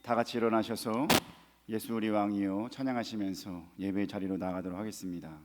다 같이 일어나셔서 예수 우리 왕이요 찬양하시면서 예배 자리로 나가도록 하겠습니다.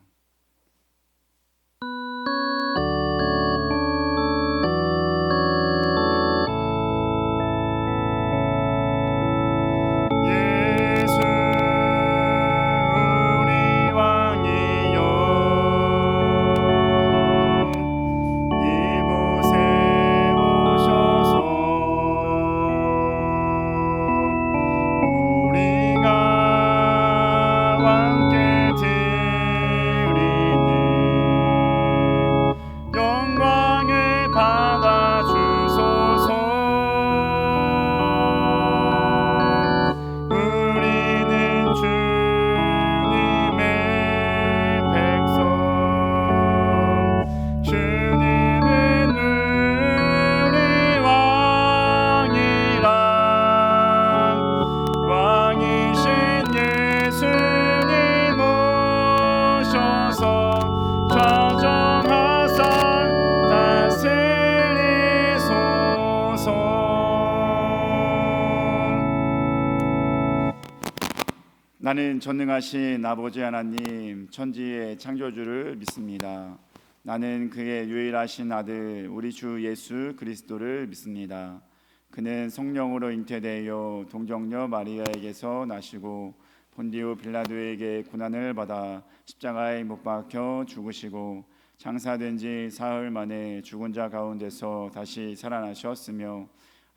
나는 전능하신 아버지 하나님 천지의 창조주를 믿습니다. 나는 그의 유일하신 아들 우리 주 예수 그리스도를 믿습니다. 그는 성령으로 잉태되어 동정녀 마리아에게서 나시고 본디오 빌라도에게 고난을 받아 십자가에 못 박혀 죽으시고 장사된 지 사흘 만에 죽은 자 가운데서 다시 살아나셨으며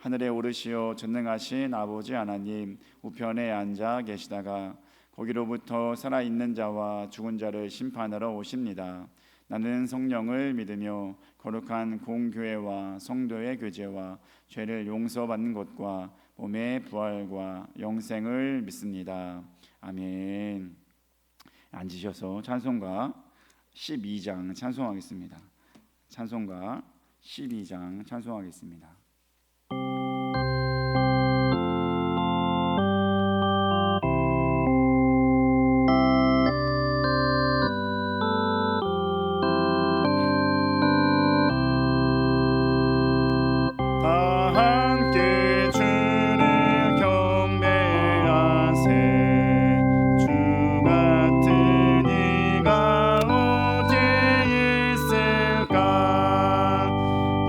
하늘에 오르시어 전능하신 아버지 하나님 우편에 앉아 계시다가 거기로부터 살아있는 자와 죽은 자를 심판하러 오십니다. 나는 성령을 믿으며 거룩한 공교회와 성도의 교제와 죄를 용서받는 것과 몸의 부활과 영생을 믿습니다. 아멘. 앉으셔서 찬송가 12장 찬송하겠습니다. 찬송가 12장 찬송하겠습니다.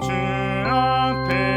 주 앞에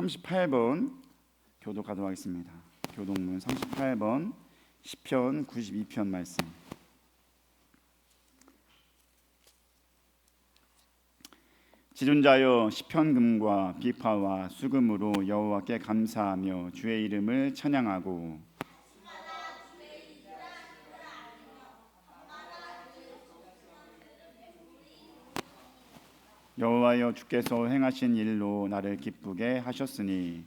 38번 교독하도록 하겠습니다. 교독문 38번 시편 92편 말씀. 지존자여 시편금과 비파와 수금으로 여호와께 감사하며 주의 이름을 찬양하고 여호와여 주께서 행하신 일로 나를 기쁘게 하셨으니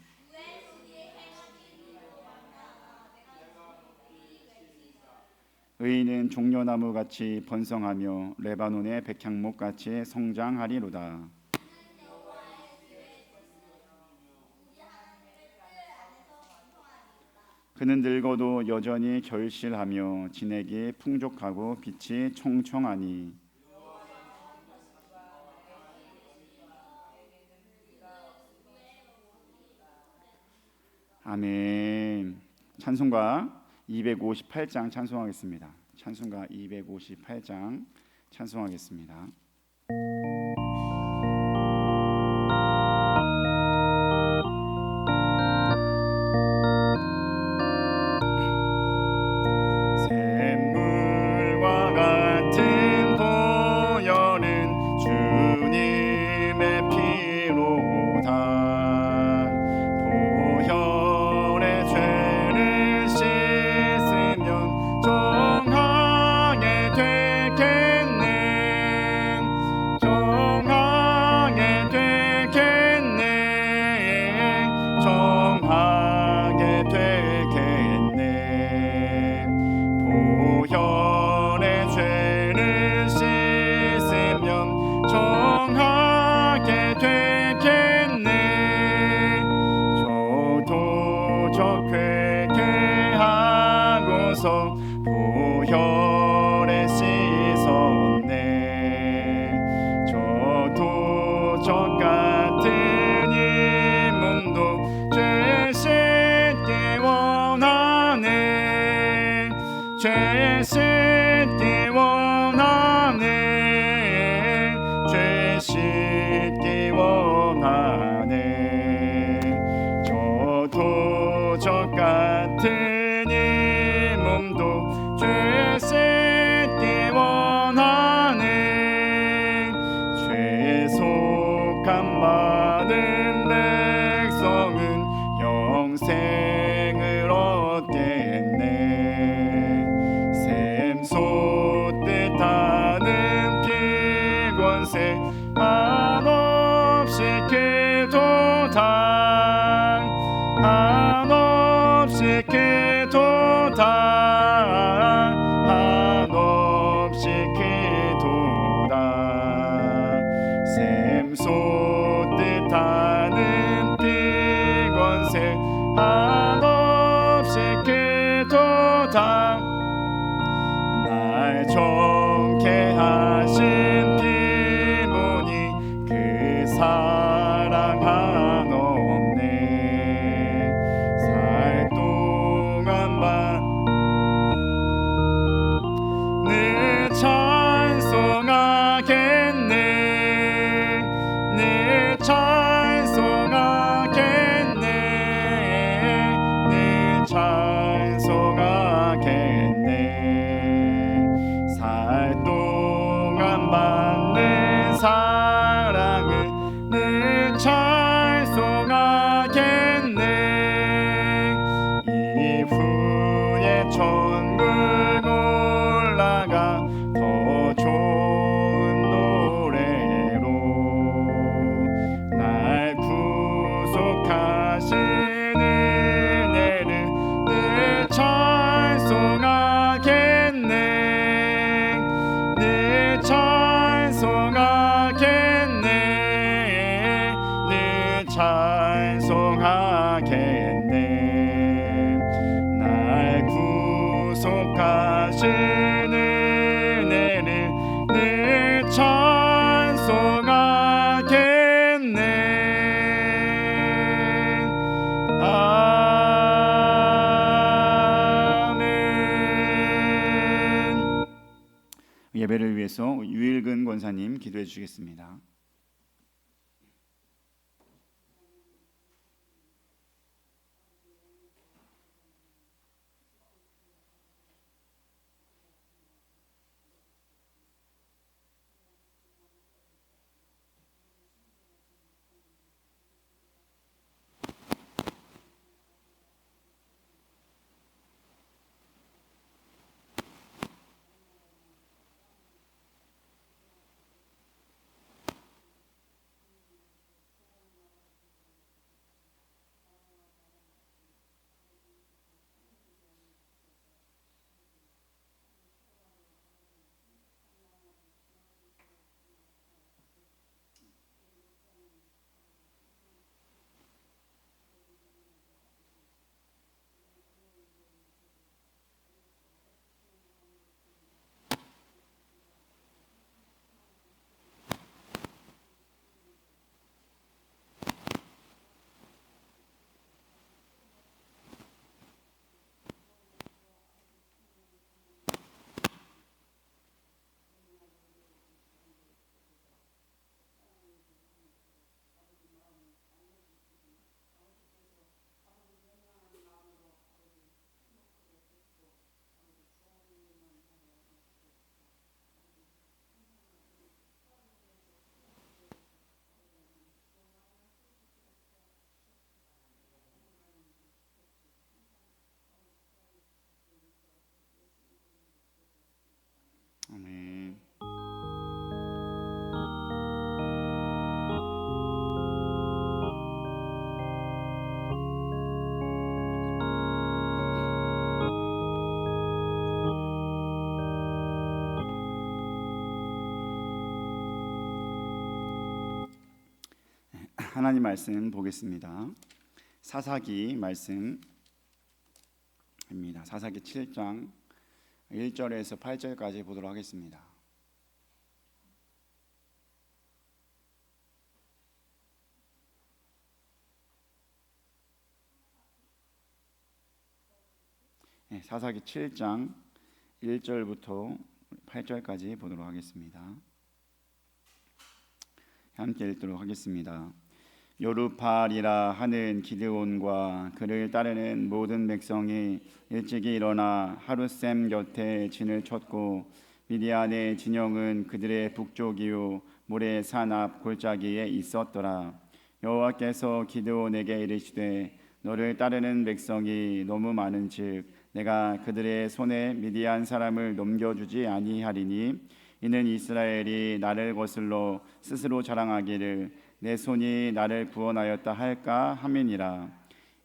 의인은 종려나무같이 번성하며 레바논의 백향목같이 성장하리로다. 그는 늙어도 여전히 결실하며 진액이 풍족하고 빛이 총총하니 아멘. 찬송가 258장 찬송하겠습니다. 찬송가 258장 찬송하겠습니다. 샘물과 같은 보혈은 주님의 피로다. 보혈의 죄를 씻으면 정하게 되겠네. 정하게 되겠네. 정하게 되겠네. 보혈의 죄를 씻으면 정하게 되겠네. 저도 저 회개하고서 보혈에 씻었네. 저도 저 같은 이 몸도 죄 씻기 원하네. 죄 씻기 원하네. 죄 씻기 원하네. 저도 저 같은 이 몸도 죄 씻기 원하네. 죄 속함 받은 백성은 영생을 얻겠네. 샘솟듯 하는 피권세 한없이 기도다. 한없이 기도다. 한없이 기도다. 샘솟듯 하는 피권세 한없이 기도다. 날 정케 하신 피보니 그 사랑 한없네. 살 동안 늘 찬송하겠네. 늘 찬송하겠네. 늘 찬송하겠네. 살 동안 받는 사랑을 늘 찬송하겠네. 이후에 천국 올라가 더 좋은 노래로 날 구속하신 은혜를 늘 찬송하겠네. 늘 찬송하겠네. 늘 찬송하겠네. 날 구속하신 은혜를 늘 찬송하겠네. 아멘. 예배를 위해서 유일근 권사님 기도해 주시겠습니다. 하나님 말씀 보겠습니다. 사사기 말씀입니다. 사사기 7장 1절에서 8절까지 보도록 하겠습니다. 사사기 7장 1절부터 8절까지 보도록 하겠습니다. 함께 읽도록 하겠습니다. 요르팔이라 하는 기드온과 그를 따르는 모든 백성이 일찍이 일어나 하룻샘 곁에 진을 쳤고 미디안의 진영은 그들의 북쪽이요 모래 산 앞 골짜기에 있었더라. 여호와께서 기드온에게 이르시되 너를 따르는 백성이 너무 많은즉 내가 그들의 손에 미디안 사람을 넘겨주지 아니하리니 이는 이스라엘이 나를 거슬러 스스로 자랑하기를 내 손이 나를 구원하였다 할까 함이니라.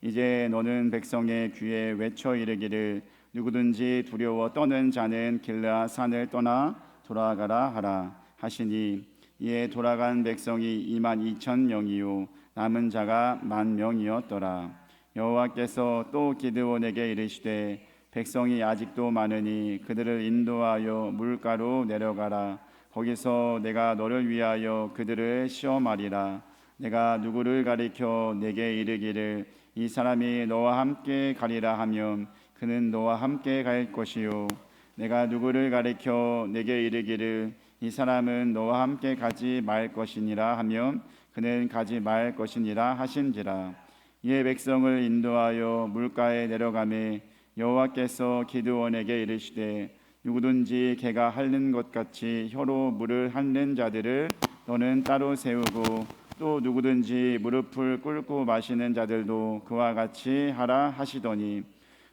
이제 너는 백성의 귀에 외쳐 이르기를 누구든지 두려워 떠는 자는 길르앗 산을 떠나 돌아가라 하라 하시니 이에 돌아간 백성이 22,000명이요 남은 자가 10,000명이었더라. 여호와께서 또 기드온에게 이르시되 백성이 아직도 많으니 그들을 인도하여 물가로 내려가라. 거기서 내가 너를 위하여 그들을 시험하리라. 내가 누구를 가리켜 내게 이르기를 이 사람이 너와 함께 가리라 하면 그는 너와 함께 갈 것이요 내가 누구를 가리켜 내게 이르기를 이 사람은 너와 함께 가지 말 것이니라 하면 그는 가지 말 것이니라 하신지라. 이에 백성을 인도하여 물가에 내려가매 여호와께서 기드온에게 이르시되 누구든지 개가 핥는 것 같이 혀로 물을 핥는 자들을 너는 따로 세우고 또 누구든지 무릎을 꿇고 마시는 자들도 그와 같이 하라 하시더니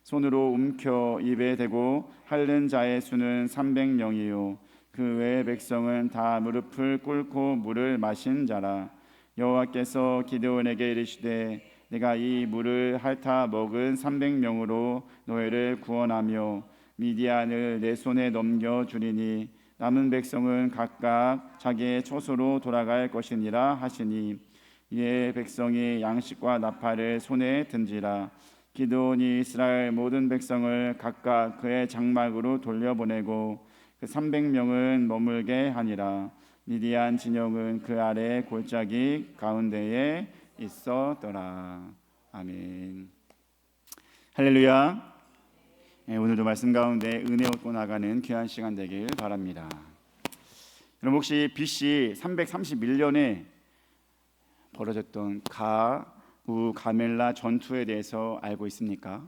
손으로 움켜 입에 대고 핥는 자의 수는 300명이요 그 외의 백성은 다 무릎을 꿇고 물을 마신 자라. 여호와께서 기드온에게 이르시되 내가 이 물을 핥아 먹은 300명으로 너희를 구원하며 미디안을 내 손에 넘겨주리니 남은 백성은 각각 자기의 처소로 돌아갈 것이니라 하시니 이에 백성이 양식과 나팔을 손에 든지라. 기드온이 이스라엘 모든 백성을 각각 그의 장막으로 돌려보내고 그 300명은 머물게 하니라. 미디안 진영은 그 아래 골짜기 가운데에 있었더라. 아멘. 할렐루야. 오늘도 말씀 가운데 은혜 얻고 나가는 귀한 시간 되길 바랍니다. 여러분 혹시 BC 331년에 벌어졌던 가우 가멜라 전투에 대해서 알고 있습니까?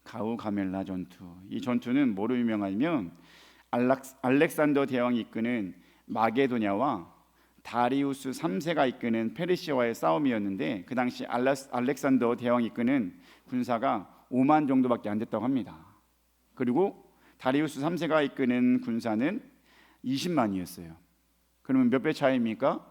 가우 가멜라 전투. 이 전투는 뭐로 유명하냐면 알렉산더 대왕이 이끄는 마게도냐와 다리우스 3세가 이끄는 페르시아와의 싸움이었는데 그 당시 알렉산더 대왕이 이끄는 군사가 5만 정도밖에 안 됐다고 합니다. 그리고 다리우스 3세가 이끄는 군사는 20만이었어요. 그러면 몇 배 차이입니까?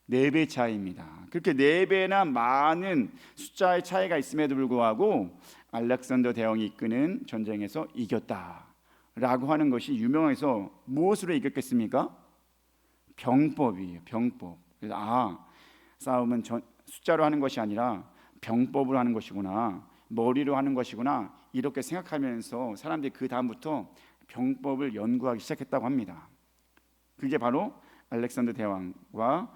4배 차이입니다. 그렇게 4배나 많은 숫자의 차이가 있음에도 불구하고 알렉산더 대왕이 이끄는 전쟁에서 이겼다라고 하는 것이 유명해서 무엇으로 이겼겠습니까? 병법이에요. 병법. 그래서 싸움은 숫자로 하는 것이 아니라 병법으로 하는 것이구나, 머리로 하는 것이구나 이렇게 생각하면서 사람들이 그 다음부터 병법을 연구하기 시작했다고 합니다. 그게 바로 알렉산더 대왕과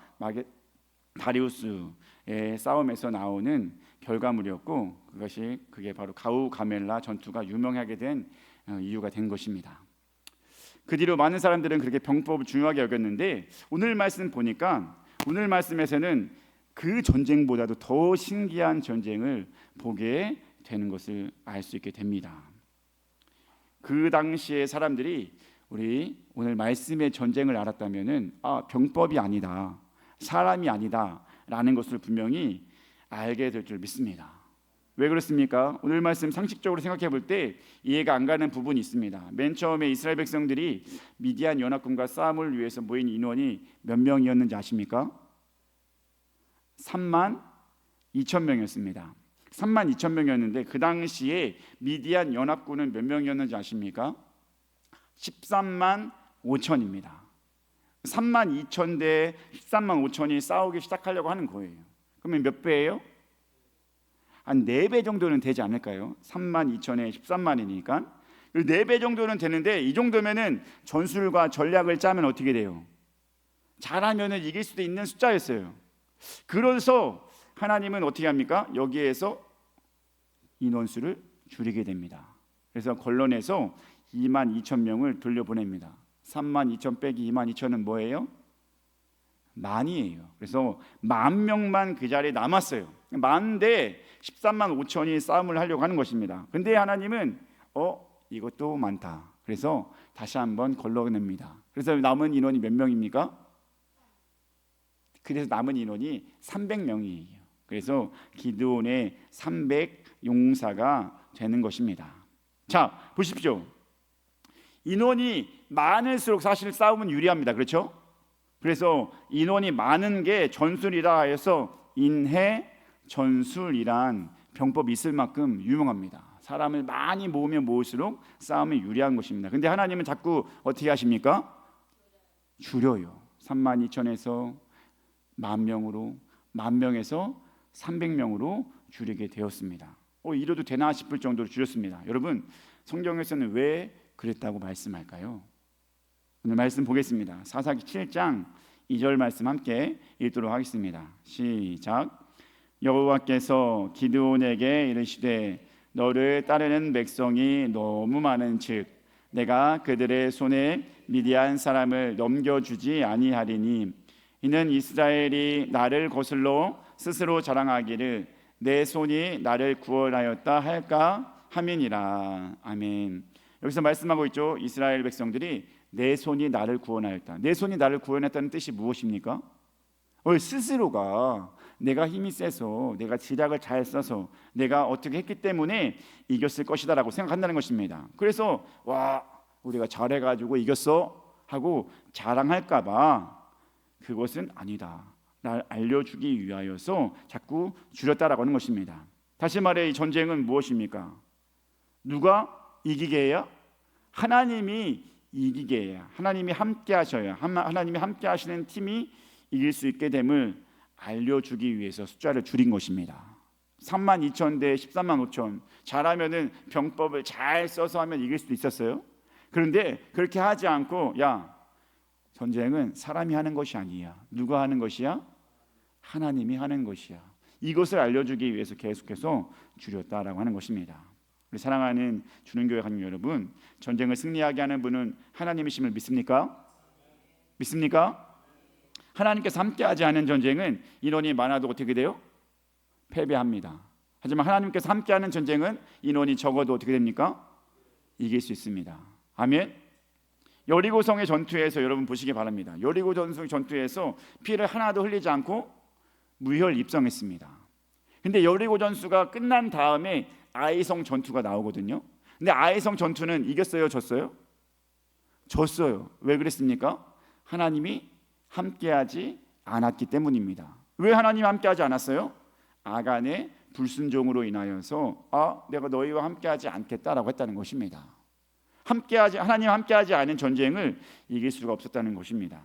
다리우스의 싸움에서 나오는 결과물이었고 그게 바로 가우 가멜라 전투가 유명하게 된 이유가 된 것입니다. 그 뒤로 많은 사람들은 그렇게 병법을 중요하게 여겼는데 오늘 말씀 보니까 오늘 말씀에서는 그 전쟁보다도 더 신기한 전쟁을 보게 되는 것을 알 수 있게 됩니다. 그 당시의 사람들이 우리 오늘 말씀의 전쟁을 알았다면은 병법이 아니다, 사람이 아니다라는 것을 분명히 알게 될 줄 믿습니다. 왜 그렇습니까? 오늘 말씀 상식적으로 생각해 볼 때 이해가 안 가는 부분이 있습니다. 맨 처음에 이스라엘 백성들이 미디안 연합군과 싸움을 위해서 모인 인원이 몇 명이었는지 아십니까? 32,000명이었습니다. 32,000명이었는데 그 당시에 미디안 연합군은 몇 명이었는지 아십니까? 135,000입니다. 3만 2천 대 13만 5천이 싸우기 시작하려고 하는 거예요. 그러면 몇 배예요? 한 4배 정도는 되지 않을까요? 3만 2천에 13만이니까 4배 정도는 되는데, 이 정도면은 전술과 전략을 짜면 어떻게 돼요? 잘하면은 이길 수도 있는 숫자였어요. 그래서 하나님은 어떻게 합니까? 여기에서 인원수를 줄이게 됩니다. 그래서 걸러내서 2만 2천 명을 돌려보냅니다. 3만 2천 빼기 2만 2천은 뭐예요? 만이에요. 그래서 10,000명만 그 자리에 남았어요. 많은데 13만 5천이 싸움을 하려고 하는 것입니다. 근데 하나님은 이것도 많다. 그래서 다시 한번 걸러냅니다. 그래서 남은 인원이 몇 명입니까? 그래서 남은 인원이 300명이에요. 그래서 기드온의 300 용사가 되는 것입니다. 자, 보십시오. 인원이 많을수록 사실 싸움은 유리합니다. 그렇죠? 그래서 인원이 많은 게 전술이라 해서 인해 전술이란 병법이 있을 만큼 유명합니다. 사람을 많이 모으면 모을수록 싸움에 유리한 것입니다. 근데 하나님은 자꾸 어떻게 하십니까? 줄여요. 3만 2천에서 10,000명으로, 10,000명에서 300명으로 줄이게 되었습니다. 이래도 되나 싶을 정도로 줄였습니다. 여러분, 성경에서는 왜 그랬다고 말씀할까요? 오늘 말씀 보겠습니다. 사사기 7장 2절 말씀 함께 읽도록 하겠습니다. 시작. 여호와께서 기드온에게 이르시되 너를 따르는 백성이 너무 많은즉 내가 그들의 손에 미디안 사람을 넘겨주지 아니하리니 이는 이스라엘이 나를 거슬러 스스로 자랑하기를 내 손이 나를 구원하였다 할까 함이니라. 아멘. 여기서 말씀하고 있죠. 이스라엘 백성들이 내 손이 나를 구원하였다. 내 손이 나를 구원했다는 뜻이 무엇입니까? 스스로가 내가 힘이 세서, 내가 지략을 잘 써서, 내가 어떻게 했기 때문에 이겼을 것이다 라고 생각한다는 것입니다. 그래서 우리가 잘해가지고 이겼어 하고 자랑할까 봐 그것은 아니다, 날 알려주기 위하여서 자꾸 줄였다라고 하는 것입니다. 다시 말해 이 전쟁은 무엇입니까? 누가 이기게 해야? 하나님이 이기게 해야, 하나님이 함께 하셔야, 하나님이 함께 하시는 팀이 이길 수 있게 됨을 알려주기 위해서 숫자를 줄인 것입니다. 3만 2천 대 13만 5천, 잘하면은 병법을 잘 써서 하면 이길 수도 있었어요. 그런데 그렇게 하지 않고 전쟁은 사람이 하는 것이 아니야. 누가 하는 것이야? 하나님이 하는 것이야. 이것을 알려주기 위해서 계속해서 줄였다라고 하는 것입니다. 우리 사랑하는 주는교회 가족 여러분, 전쟁을 승리하게 하는 분은 하나님이심을 믿습니까? 믿습니까? 하나님께서 함께하지 않은 전쟁은 인원이 많아도 어떻게 돼요? 패배합니다. 하지만 하나님께서 함께하는 전쟁은 인원이 적어도 어떻게 됩니까? 이길 수 있습니다. 아멘. 여리고성의 전투에서 여러분 보시기 바랍니다. 여리고 전투에서 피를 하나도 흘리지 않고 무혈 입성했습니다. 근데 여리고 전투가 끝난 다음에 아이성 전투가 나오거든요. 근데 아이성 전투는 이겼어요, 졌어요? 졌어요. 왜 그랬습니까? 하나님이 함께하지 않았기 때문입니다. 왜 하나님이 함께하지 않았어요? 아간의 불순종으로 인하여서 내가 너희와 함께하지 않겠다라고 했다는 것입니다. 하나님 함께하지 않은 전쟁을 이길 수가 없었다는 것입니다.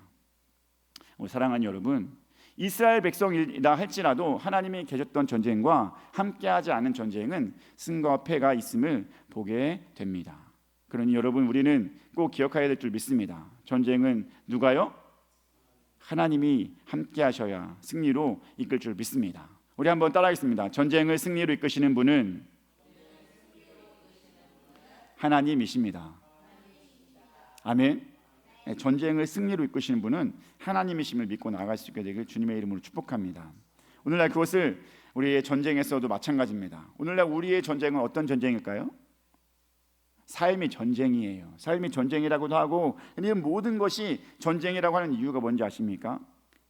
사랑하는 여러분, 이스라엘 백성이라 할지라도 하나님이 계셨던 전쟁과 함께하지 않은 전쟁은 승과 패가 있음을 보게 됩니다. 그러니 여러분, 우리는 꼭 기억해야 될 줄 믿습니다. 전쟁은 누가요? 하나님이 함께하셔야 승리로 이끌 줄 믿습니다. 우리 한번 따라하겠습니다. 전쟁을 승리로 이끄시는 분은 하나님이십니다. 아멘. 전쟁을 승리로 이끄시는 분은 하나님이심을 믿고 나아갈 수 있게 되길 주님의 이름으로 축복합니다. 오늘날 그것을 우리의 전쟁에서도 마찬가지입니다. 오늘날 우리의 전쟁은 어떤 전쟁일까요? 삶이 전쟁이에요. 삶이 전쟁이라고도 하고, 근데 모든 것이 전쟁이라고 하는 이유가 뭔지 아십니까?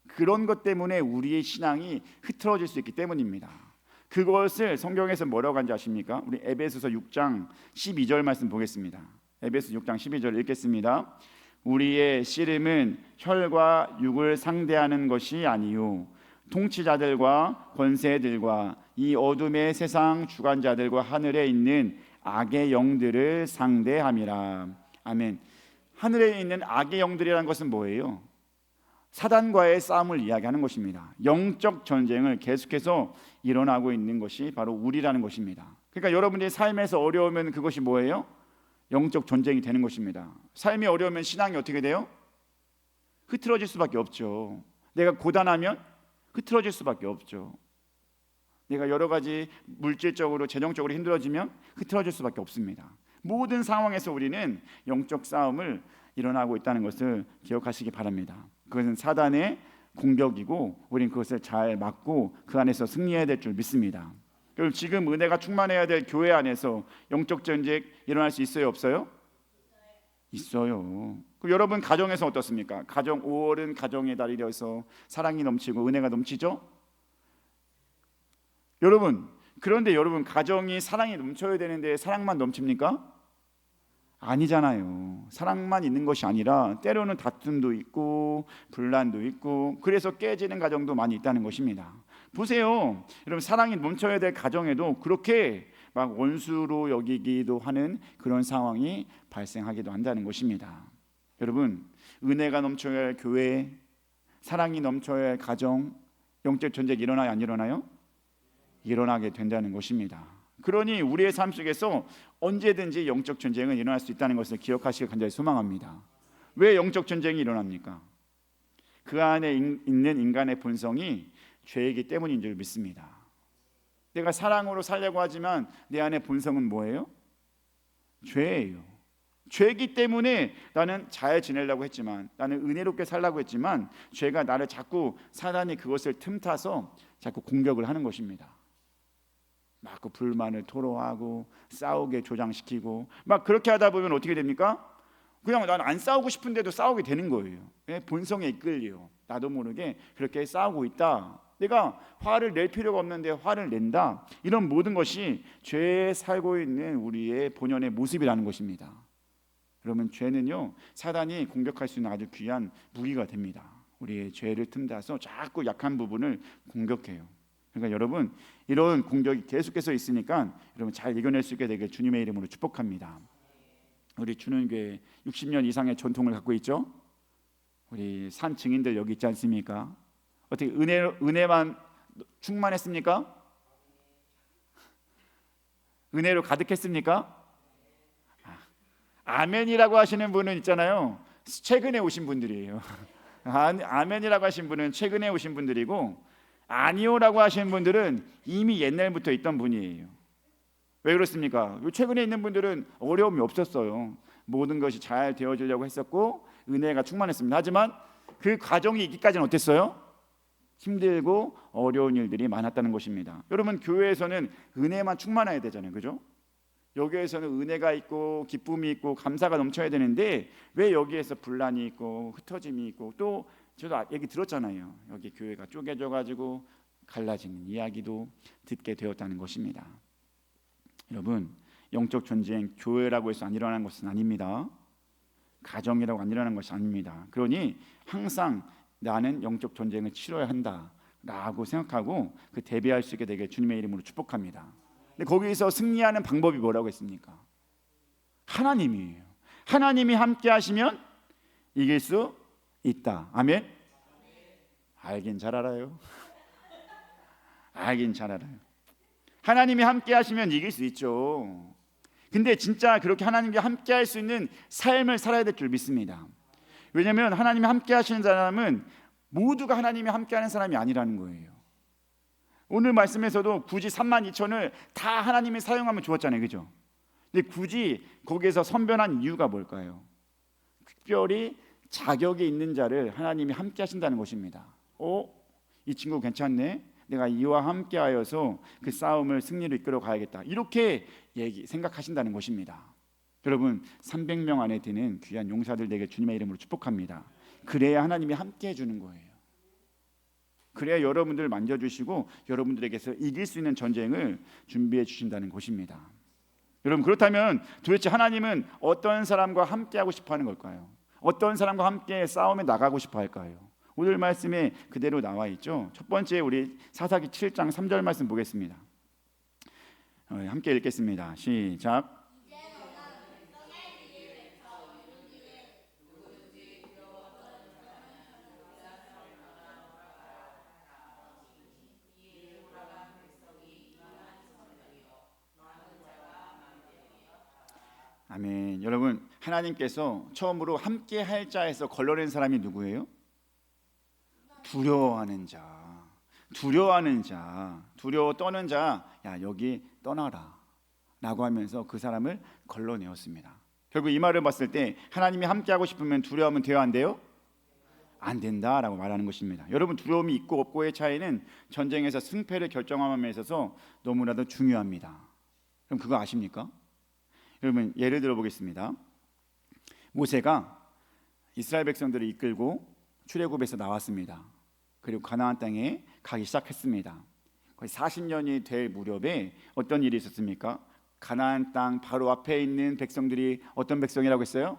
그런 것 때문에 우리의 신앙이 흐트러질 수 있기 때문입니다. 그것을 성경에서 뭐라고 하는지 아십니까? 우리 에베소서 6장 12절 말씀 보겠습니다. 에베소 6장 12절 읽겠습니다. 우리의 씨름은 혈과 육을 상대하는 것이 아니요 통치자들과 권세들과 이 어둠의 세상 주관자들과 하늘에 있는 악의 영들을 상대함이라. 아멘. 하늘에 있는 악의 영들이라는 것은 뭐예요? 사단과의 싸움을 이야기하는 것입니다. 영적 전쟁을 계속해서 일어나고 있는 것이 바로 우리라는 것입니다. 그러니까 여러분들이 삶에서 어려우면 그것이 뭐예요? 영적 전쟁이 되는 것입니다. 삶이 어려우면 신앙이 어떻게 돼요? 흐트러질 수밖에 없죠. 내가 고단하면 흐트러질 수밖에 없죠. 내가 여러 가지 물질적으로 재정적으로 힘들어지면 흐트러질 수밖에 없습니다. 모든 상황에서 우리는 영적 싸움을 일어나고 있다는 것을 기억하시기 바랍니다. 그것은 사단의 공격이고 우리는 그것을 잘 막고 그 안에서 승리해야 될 줄 믿습니다. 그럼 지금 은혜가 충만해야 될 교회 안에서 영적 전쟁 일어날 수 있어요, 없어요? 있어요. 그럼 여러분 가정에서 어떻습니까? 가정 5월은 가정의 달이라서 사랑이 넘치고 은혜가 넘치죠? 여러분, 그런데 여러분 가정이 사랑이 넘쳐야 되는데 사랑만 넘칩니까? 아니잖아요. 사랑만 있는 것이 아니라 때로는 다툼도 있고 분란도 있고 그래서 깨지는 가정도 많이 있다는 것입니다. 보세요. 여러분 사랑이 넘쳐야 될 가정에도 그렇게 막 원수로 여기기도 하는 그런 상황이 발생하기도 한다는 것입니다. 여러분 은혜가 넘쳐야 할 교회, 사랑이 넘쳐야 할 가정, 영적 전쟁이 일어나요, 안 일어나요? 일어나게 된다는 것입니다. 그러니 우리의 삶 속에서 언제든지 영적 전쟁은 일어날 수 있다는 것을 기억하시길 간절히 소망합니다. 왜 영적 전쟁이 일어납니까? 그 안에 있는 인간의 본성이 죄이기 때문인 줄 믿습니다. 내가 사랑으로 살려고 하지만 내 안의 본성은 뭐예요? 죄예요. 죄이기 때문에 나는 잘 지내려고 했지만, 나는 은혜롭게 살려고 했지만 죄가 나를 자꾸, 사단이 그것을 틈타서 자꾸 공격을 하는 것입니다. 막 그 불만을 토로하고 싸우게 조장시키고 막 그렇게 하다 보면 어떻게 됩니까? 그냥 난 안 싸우고 싶은데도 싸우게 되는 거예요. 본성에 이끌려 나도 모르게 그렇게 싸우고 있다. 내가 화를 낼 필요가 없는데 화를 낸다. 이런 모든 것이 죄에 살고 있는 우리의 본연의 모습이라는 것입니다. 그러면 죄는요, 사단이 공격할 수 있는 아주 귀한 무기가 됩니다. 우리의 죄를 틈타서 자꾸 약한 부분을 공격해요. 그러니까 여러분 이런 공격이 계속해서 있으니까 여러분 잘 이겨낼 수 있게 되길 주님의 이름으로 축복합니다. 우리 주는교회 60년 이상의 전통을 갖고 있죠. 우리 산 증인들 여기 있지 않습니까? 어떻게 은혜만 충만했습니까? 은혜로 가득했습니까? 아멘이라고 하시는 분은 있잖아요. 최근에 오신 분들이에요. 아멘이라고 하신 분은 최근에 오신 분들이고 아니오라고 하시는 분들은 이미 옛날부터 있던 분이에요. 왜 그렇습니까? 최근에 있는 분들은 어려움이 없었어요. 모든 것이 잘 되어지려고 했었고 은혜가 충만했습니다. 하지만 그 과정이 있기까지는 어땠어요? 힘들고 어려운 일들이 많았다는 것입니다. 여러분 교회에서는 은혜만 충만해야 되잖아요, 그죠? 여기에서는 은혜가 있고 기쁨이 있고 감사가 넘쳐야 되는데 왜 여기에서 분란이 있고 흩어짐이 있고 또 저도 얘기 들었잖아요. 여기 교회가 쪼개져 가지고 갈라지는 이야기도 듣게 되었다는 것입니다. 여러분 영적 전쟁 교회라고 해서 안 일어나는 것은 아닙니다. 가정이라고 안 일어나는 것이 아닙니다. 그러니 항상 나는 영적 전쟁을 치러야 한다라고 생각하고 그 대비할 수 있게 되게 주님의 이름으로 축복합니다. 근데 거기서 승리하는 방법이 뭐라고 했습니까? 하나님이에요. 하나님이 함께 하시면 이길 수 있다. 아멘. 알긴 잘 알아요. 알긴 잘 알아요. 하나님이 함께 하시면 이길 수 있죠. 근데 진짜 그렇게 하나님과 함께 할 수 있는 삶을 살아야 될 줄 믿습니다. 왜냐하면 하나님이 함께 하시는 사람은 모두가 하나님이 함께 하는 사람이 아니라는 거예요. 오늘 말씀에서도 굳이 32,000을 다 하나님이 사용하면 좋았잖아요, 그죠? 근데 굳이 거기에서 선별한 이유가 뭘까요? 특별히 자격이 있는 자를 하나님이 함께 하신다는 것입니다. 이 친구 괜찮네. 내가 이와 함께 하여서 그 싸움을 승리로 이끌어 가야겠다. 이렇게 생각하신다는 것입니다. 여러분 300명 안에 드는 귀한 용사들 되게 주님의 이름으로 축복합니다. 그래야 하나님이 함께 해주는 거예요. 그래야 여러분들을 만져주시고 여러분들에게서 이길 수 있는 전쟁을 준비해 주신다는 것입니다. 여러분 그렇다면 도대체 하나님은 어떤 사람과 함께 하고 싶어 하는 걸까요? 어떤 사람과 함께 싸움에 나가고 싶어 할까요? 오늘 말씀에 그대로 나와 있죠. 첫 번째 우리 사사기 7장 3절 말씀 보겠습니다. 함께 읽겠습니다. 시작. 아멘. 여러분, 하나님께서 처음으로 함께 할 자에서 걸러낸 사람이 누구예요? 두려워하는 자. 두려워하는 자, 두려워 떠는 자, 야 여기 떠나라 라고 하면서 그 사람을 걸러내었습니다. 결국 이 말을 봤을 때 하나님이 함께하고 싶으면 두려워하면 돼요, 안 돼요? 안 된다라고 말하는 것입니다. 여러분, 두려움이 있고 없고의 차이는 전쟁에서 승패를 결정함에 있어서 너무나도 중요합니다. 그럼 그거 아십니까? 여러분, 예를 들어 보겠습니다. 모세가 이스라엘 백성들을 이끌고 출애굽에서 나왔습니다. 그리고 가나안 땅에 가기 시작했습니다. 거의 40년이 될 무렵에 어떤 일이 있었습니까? 가나안 땅 바로 앞에 있는 백성들이 어떤 백성이라고 했어요?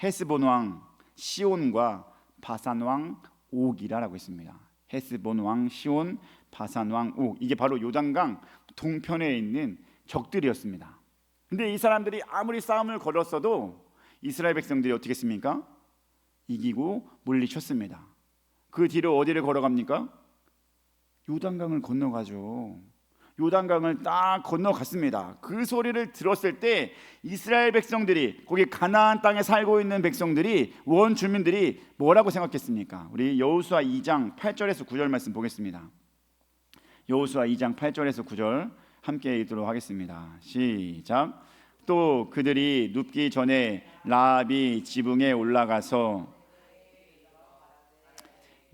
헤스본 왕 시온과 바산 왕 옥이라고 했습니다. 헤스본 왕 시온, 바산 왕 옥, 이게 바로 요단강 동편에 있는 적들이었습니다. 근데 이 사람들이 아무리 싸움을 걸었어도 이스라엘 백성들이 어떻게 했습니까? 이기고 물리쳤습니다. 그 뒤로 어디를 걸어갑니까? 요단강을 건너가죠. 요단강을 딱 건너갔습니다. 그 소리를 들었을 때 이스라엘 백성들이, 거기 가나안 땅에 살고 있는 백성들이, 원주민들이 뭐라고 생각했습니까? 우리 여호수아 2장 8절에서 9절 말씀 보겠습니다. 여호수아 2장 8절에서 9절 함께 읽도록 하겠습니다. 시작. 또 그들이 눕기 전에 라합이 지붕에 올라가서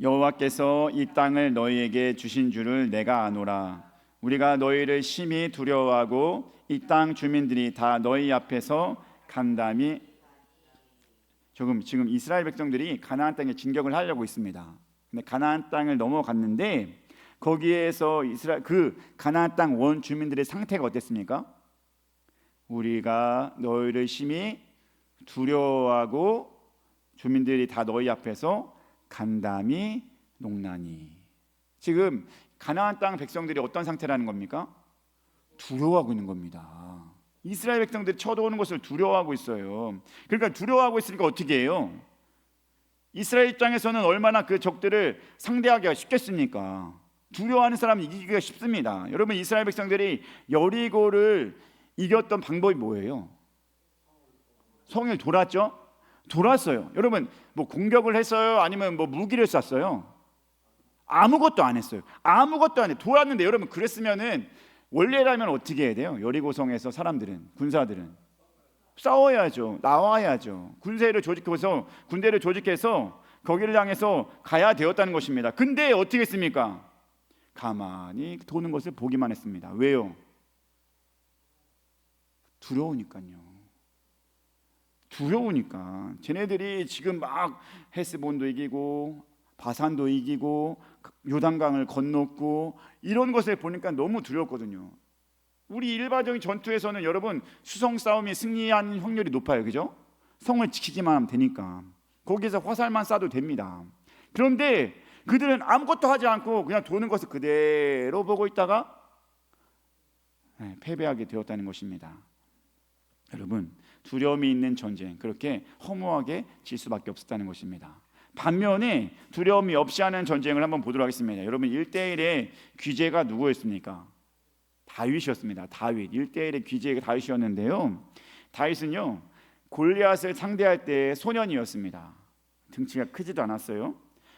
여호와께서 이 땅을 너희에게 주신 줄을 내가 아노라. 우리가 너희를 심히 두려워하고 이 땅 주민들이 다 너희 앞에서 간담이. 지금 이스라엘 백성들이 가나안 땅에 진격을 하려고 있습니다. 근데 가나안 땅을 넘어갔는데 거기에서 그 가나안 땅 원 주민들의 상태가 어땠습니까? 우리가 너희를 심히 두려워하고 주민들이 다 너희 앞에서 간담이 농나니. 지금 가나안 땅 백성들이 어떤 상태라는 겁니까? 두려워하고 있는 겁니다. 이스라엘 백성들이 쳐들어오는 것을 두려워하고 있어요. 그러니까 두려워하고 있으니까 어떻게 해요? 이스라엘 입장에서는 얼마나 그 적들을 상대하기가 쉽겠습니까? 두려워하는 사람은 이기기가 쉽습니다. 여러분, 이스라엘 백성들이 여리고를 이겼던 방법이 뭐예요? 성을 돌았죠? 돌았어요. 여러분, 뭐 공격을 했어요? 아니면 뭐 무기를 쐈어요? 아무것도 안 했어요. 아무것도 안 해. 돌았는데 여러분, 그랬으면은 원래라면 어떻게 해야 돼요? 여리고성에서 사람들은, 군사들은 싸워야죠. 나와야죠. 군대를 조직해서 거기를 향해서 가야 되었다는 것입니다. 근데 어떻게 했습니까? 가만히 도는 것을 보기만 했습니다. 왜요? 두려우니까요. 두려우니까. 쟤네들이 지금 막 헤스본도 이기고 바산도 이기고 요단강을 건넜고 이런 것을 보니까 너무 두렵거든요. 우리 일반적인 전투에서는 여러분 수성 싸움이 승리하는 확률이 높아요. 그죠? 성을 지키기만 하면 되니까. 거기서 화살만 쏴도 됩니다. 그런데 그들은 아무것도 하지 않고 그냥 도는 것을 그대로 보고 있다가 패배하게 되었다는 것입니다. 여러분, 두려움이 있는 전쟁, 그렇게 허무하게 질 수밖에 없었다는 것입니다. 반면에 두려움이 없이 하는 전쟁을 한번 보도록 하겠습니다. 여러분, 1대1의 귀재가 누구였습니까? 다윗이었습니다. 다윗. 1대1의 귀재가 다윗이었는데요, 다윗은요 골리앗을 상대할 때 소년이었습니다. 등치가 크지도 않았어요.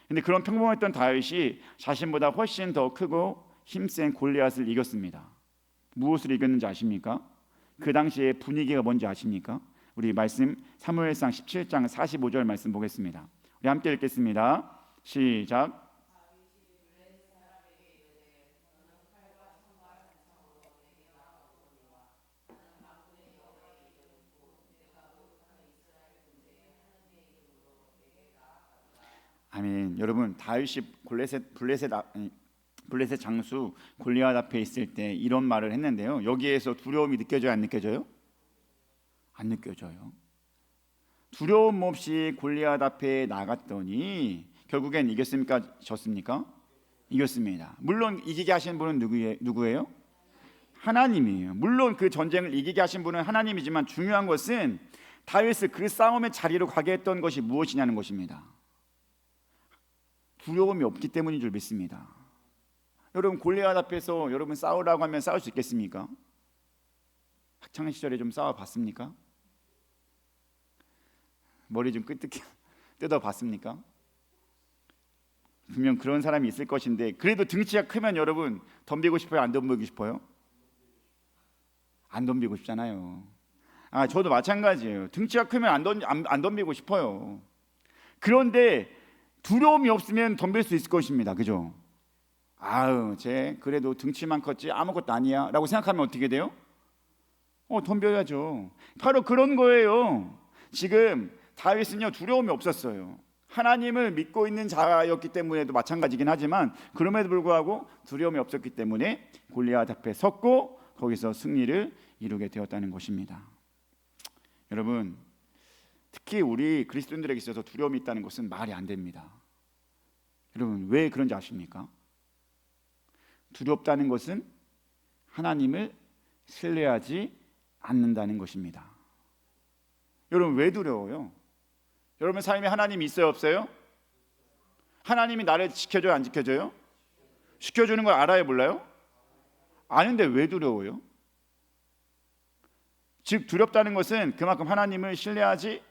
근데 그런 평범했던 다윗이 자신보다 훨씬 더 크고 힘센 골리앗을 이겼습니다. 무엇을 이겼는지 아십니까? 그 당시의 분위기가 뭔지 아십니까? 우리 말씀 사무엘상 17장 45절 말씀 보겠습니다. 우리 함께 읽겠습니다. 시작. 아멘. 여러분, 다윗이 블레셋 장수 골리앗 앞에 있을 때 이런 말을 했는데요, 여기에서 두려움이 느껴져요, 안 느껴져요? 안 느껴져요. 두려움 없이 골리앗 앞에 나갔더니 결국엔 이겼습니까? 졌습니까? 이겼습니다. 물론 이기게 하신 분은 누구예요? 하나님이에요. 물론 그 전쟁을 이기게 하신 분은 하나님이지만 중요한 것은 다윗을 그 싸움의 자리로 가게 했던 것이 무엇이냐는 것입니다. 두려움이 없기 때문인 줄 믿습니다. 여러분, 골리앗 앞에서 여러분 싸우라고 하면 싸울 수 있겠습니까? 학창 시절에 좀 싸워봤습니까? 머리 좀 뜯어봤습니까? 분명 그런 사람이 있을 것인데, 그래도 등치가 크면 여러분 덤비고 싶어요? 안 덤비고 싶어요? 안 덤비고 싶잖아요. 저도 마찬가지예요. 등치가 크면 안 덤비고 싶어요. 그런데 두려움이 없으면 덤빌 수 있을 것입니다. 그죠? 쟤 그래도 등치만 컸지 아무것도 아니야 라고 생각하면 어떻게 돼요? 덤벼야죠. 바로 그런 거예요. 지금 다윗은요, 두려움이 없었어요. 하나님을 믿고 있는 자였기 때문에도 마찬가지긴 하지만, 그럼에도 불구하고 두려움이 없었기 때문에 골리앗 앞에 섰고 거기서 승리를 이루게 되었다는 것입니다. 여러분, 특히 우리 그리스도인들에게 있어서 두려움이 있다는 것은 말이 안 됩니다. 여러분, 왜 그런지 아십니까? 두렵다는 것은 하나님을 신뢰하지 않는다는 것입니다. 여러분, 왜 두려워요? 여러분 삶에 하나님이 있어요, 없어요? 하나님이 나를 지켜줘요, 안 지켜줘요? 지켜주는 걸 알아요, 몰라요? 아는데 왜 두려워요? 즉, 두렵다는 것은 그만큼 하나님을 신뢰하지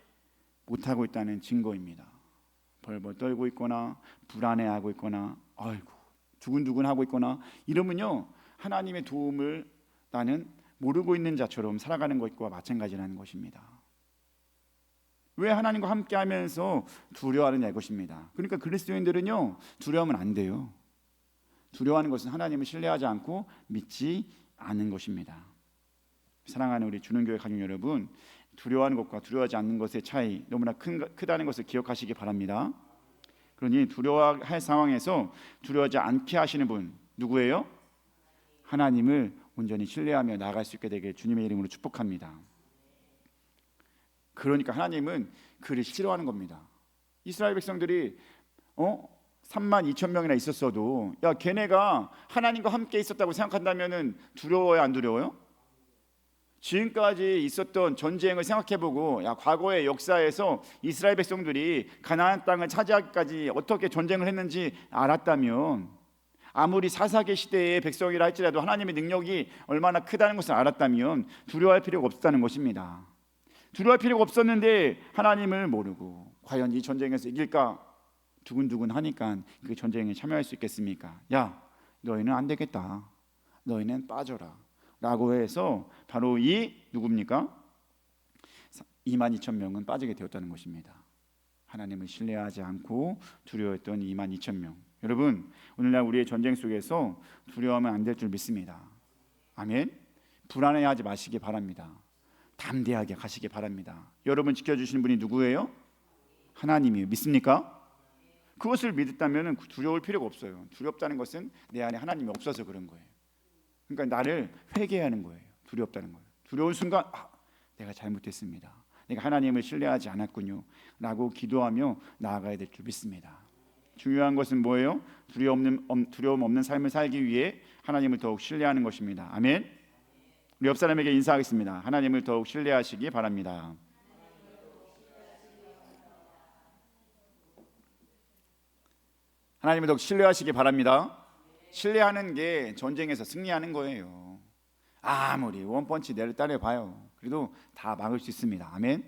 못하고 있다는 증거입니다. 벌벌 떨고 있거나 불안해하고 있거나 두근두근하고 있거나 이러면요, 하나님의 도움을 나는 모르고 있는 자처럼 살아가는 것과 마찬가지라는 것입니다. 왜 하나님과 함께하면서 두려워하느냐 이것입니다. 그러니까 그리스도인들은요, 두려워하면 안 돼요. 두려워하는 것은 하나님을 신뢰하지 않고 믿지 않는 것입니다. 사랑하는 우리 주는교회 가족 여러분, 두려워하는 것과 두려워하지 않는 것의 차이 너무나 크다는 것을 기억하시기 바랍니다. 그러니 두려워할 상황에서 두려워하지 않게 하시는 분 누구예요? 하나님을 온전히 신뢰하며 나아갈 수 있게 되길 주님의 이름으로 축복합니다. 그러니까 하나님은 그를 싫어하는 겁니다. 이스라엘 백성들이 32,000명이나 있었어도 걔네가 하나님과 함께 있었다고 생각한다면 두려워요, 안 두려워요? 지금까지 있었던 전쟁을 생각해보고 과거의 역사에서 이스라엘 백성들이 가나안 땅을 차지하기까지 어떻게 전쟁을 했는지 알았다면, 아무리 사사기 시대의 백성이라 할지라도 하나님의 능력이 얼마나 크다는 것을 알았다면 두려워할 필요가 없었다는 것입니다. 두려워할 필요가 없었는데 하나님을 모르고 과연 이 전쟁에서 이길까 두근두근 하니까 그 전쟁에 참여할 수 있겠습니까? 너희는 안 되겠다, 너희는 빠져라 라고 해서 바로 누굽니까? 22,000명은 빠지게 되었다는 것입니다. 하나님을 신뢰하지 않고 두려워했던 22,000명. 여러분, 오늘날 우리의 전쟁 속에서 두려워하면 안 될 줄 믿습니다. 아멘. 불안해하지 마시기 바랍니다. 담대하게 가시기 바랍니다. 여러분 지켜주시는 분이 누구예요? 하나님이에요. 믿습니까? 그것을 믿었다면 두려울 필요가 없어요. 두렵다는 것은 내 안에 하나님이 없어서 그런 거예요. 그러니까 나를 회개하는 거예요. 두렵다는 거예요. 두려운 순간 내가 잘못했습니다, 내가 하나님을 신뢰하지 않았군요 라고 기도하며 나아가야 될 줄 믿습니다. 중요한 것은 뭐예요? 두려움 없는 삶을 살기 위해 하나님을 더욱 신뢰하는 것입니다. 아멘. 우리 옆 사람에게 인사하겠습니다. 하나님을 더욱 신뢰하시기 바랍니다. 하나님을 더욱 신뢰하시기 바랍니다. 신뢰하는 게 전쟁에서 승리하는 거예요. 아무리 원펀치 내를 따려봐요, 그래도 다 막을 수 있습니다. 아멘.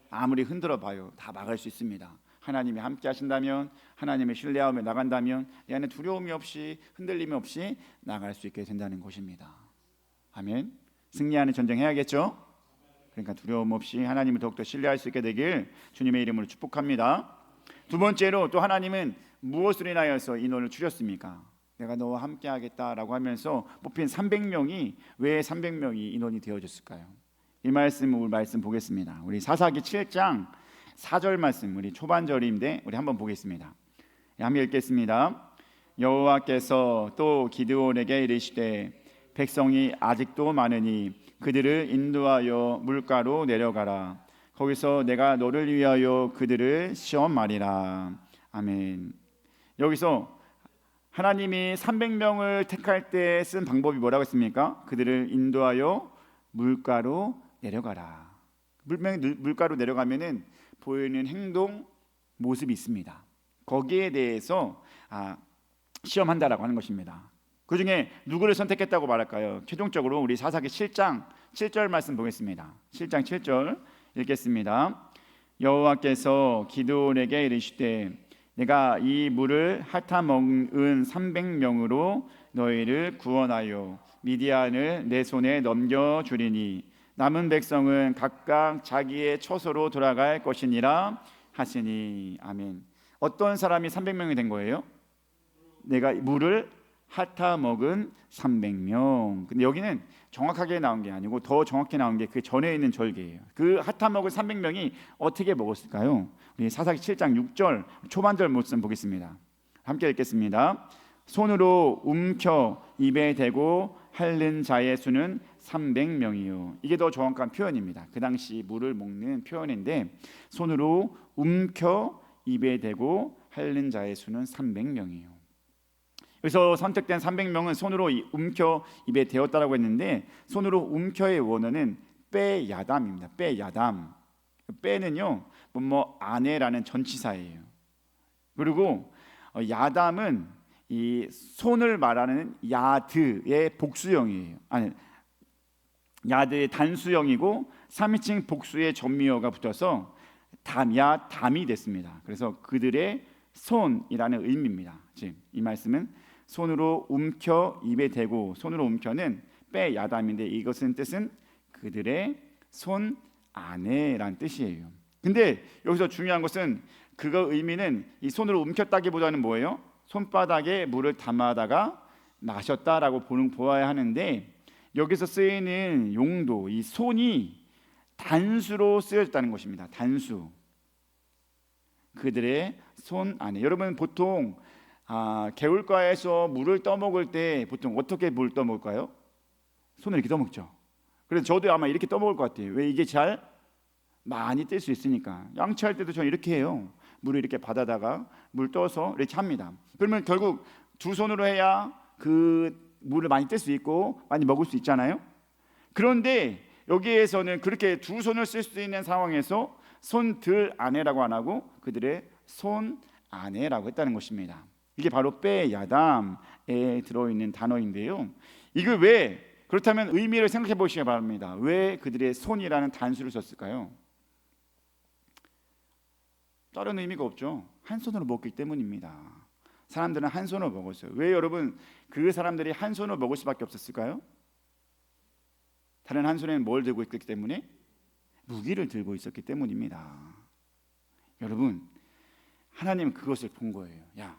아무리 흔들어봐요, 다 막을 수 있습니다. 하나님이 함께 하신다면, 하나님을 신뢰하며 나간다면 이 안에 두려움이 없이 흔들림이 없이 나갈 수 있게 된다는 것입니다. 아멘. 승리하는 전쟁 해야겠죠? 그러니까 두려움 없이 하나님을 더욱더 신뢰할 수 있게 되길 주님의 이름으로 축복합니다. 두 번째로, 또 하나님은 무엇을 인하여서 인원을 줄였습니까? 내가 너와 함께 하겠다라고 하면서 뽑힌 300명이 왜 300명이 인원이 되어졌을까요? 이 말씀 보겠습니다. 우리 사사기 7장 4절 말씀, 우리 초반절인데 우리 한번 보겠습니다. 한번 읽겠습니다. 여호와께서 또 기드온에게 이르시되 백성이 아직도 많으니 그들을 인도하여 물가로 내려가라. 거기서 내가 너를 위하여 그들을 시험하리라. 아멘. 여기서 하나님이 300명을 택할 때 쓴 방법이 뭐라고 했습니까? 그들을 인도하여 물가로 내려가라. 물가로 내려가면은 보이는 행동, 모습이 있습니다. 거기에 대해서 시험한다라고 하는 것입니다. 그 중에 누구를 선택했다고 말할까요? 최종적으로 우리 사사기 7장 7절 말씀 보겠습니다. 7장 7절 읽겠습니다. 여호와께서 기드온에게 이르시되 내가 이 물을 핥아 먹은 300명으로 너희를 구원하여 미디안을 내 손에 넘겨주리니 남은 백성은 각각 자기의 처소로 돌아갈 것이니라 하시니. 아멘. 어떤 사람이 300명이 된 거예요? 내가 물을 핥아 먹은 300명. 근데 여기는 정확하게 나온 게 아니고 더 정확히 나온 게 그 전에 있는 절기예요. 그 핥아 먹은 300명이 어떻게 먹었을까요? 우리 사사기 7장 6절 초반절 말씀 보겠습니다. 함께 읽겠습니다. 손으로 움켜 입에 대고 핥는 자의 수는 300명이요. 이게 더 정확한 표현입니다. 그 당시 물을 먹는 표현인데 손으로 움켜 입에 대고 핥는 자의 수는 300명이요. 그래서 선택된 300명은 손으로 움켜 입에 대었다라고 했는데 손으로 움켜의 원어는 빼야담입니다. 빼야담. 빼는요 뭐 아내라는 전치사예요. 그리고 야담은 이 손을 말하는 야드의 복수형이에요. 아니 야드의 단수형이고 3인칭 복수의 전미어가 붙어서 야담이 됐습니다. 그래서 그들의 손이라는 의미입니다. 지금 이 말씀은 손으로 움켜 입에 대고, 손으로 움켜는 빼야담인데 이것은 뜻은 그들의 손 안에란 뜻이에요. 근데 여기서 중요한 것은 그거 의미는 이 손으로 움켰다기보다는 뭐예요? 손바닥에 물을 담아다가 마셨다라고 보아야 하는데 여기서 쓰이는 용도, 이 손이 단수로 쓰여졌다는 것입니다. 단수. 그들의 손 안에. 여러분 보통 개울가에서 물을 떠먹을 때 보통 어떻게 물 떠먹을까요? 손을 이렇게 떠먹죠. 그래서 저도 아마 이렇게 떠먹을 것 같아요. 왜? 이게 잘 많이 뜰 수 있으니까. 양치할 때도 저는 이렇게 해요. 물을 이렇게 받아다가 물 떠서 이렇게 합니다. 그러면 결국 두 손으로 해야 그 물을 많이 뜰 수 있고 많이 먹을 수 있잖아요. 그런데 여기에서는 그렇게 두 손을 쓸 수 있는 상황에서 손들 안에라고 안 하고 그들의 손 안에라고 했다는 것입니다. 이게 바로 빼야담에 들어있는 단어인데요. 이거 왜, 그렇다면 의미를 생각해 보시기 바랍니다. 왜 그들의 손이라는 단수를 썼을까요? 다른 의미가 없죠. 한 손으로 먹기 때문입니다. 사람들은 한 손으로 먹었어요. 왜 여러분 그 사람들이 한 손으로 먹을 수밖에 없었을까요? 다른 한 손에는 뭘 들고 있기 때문에? 무기를 들고 있었기 때문입니다. 여러분 하나님은 그것을 본 거예요. 야,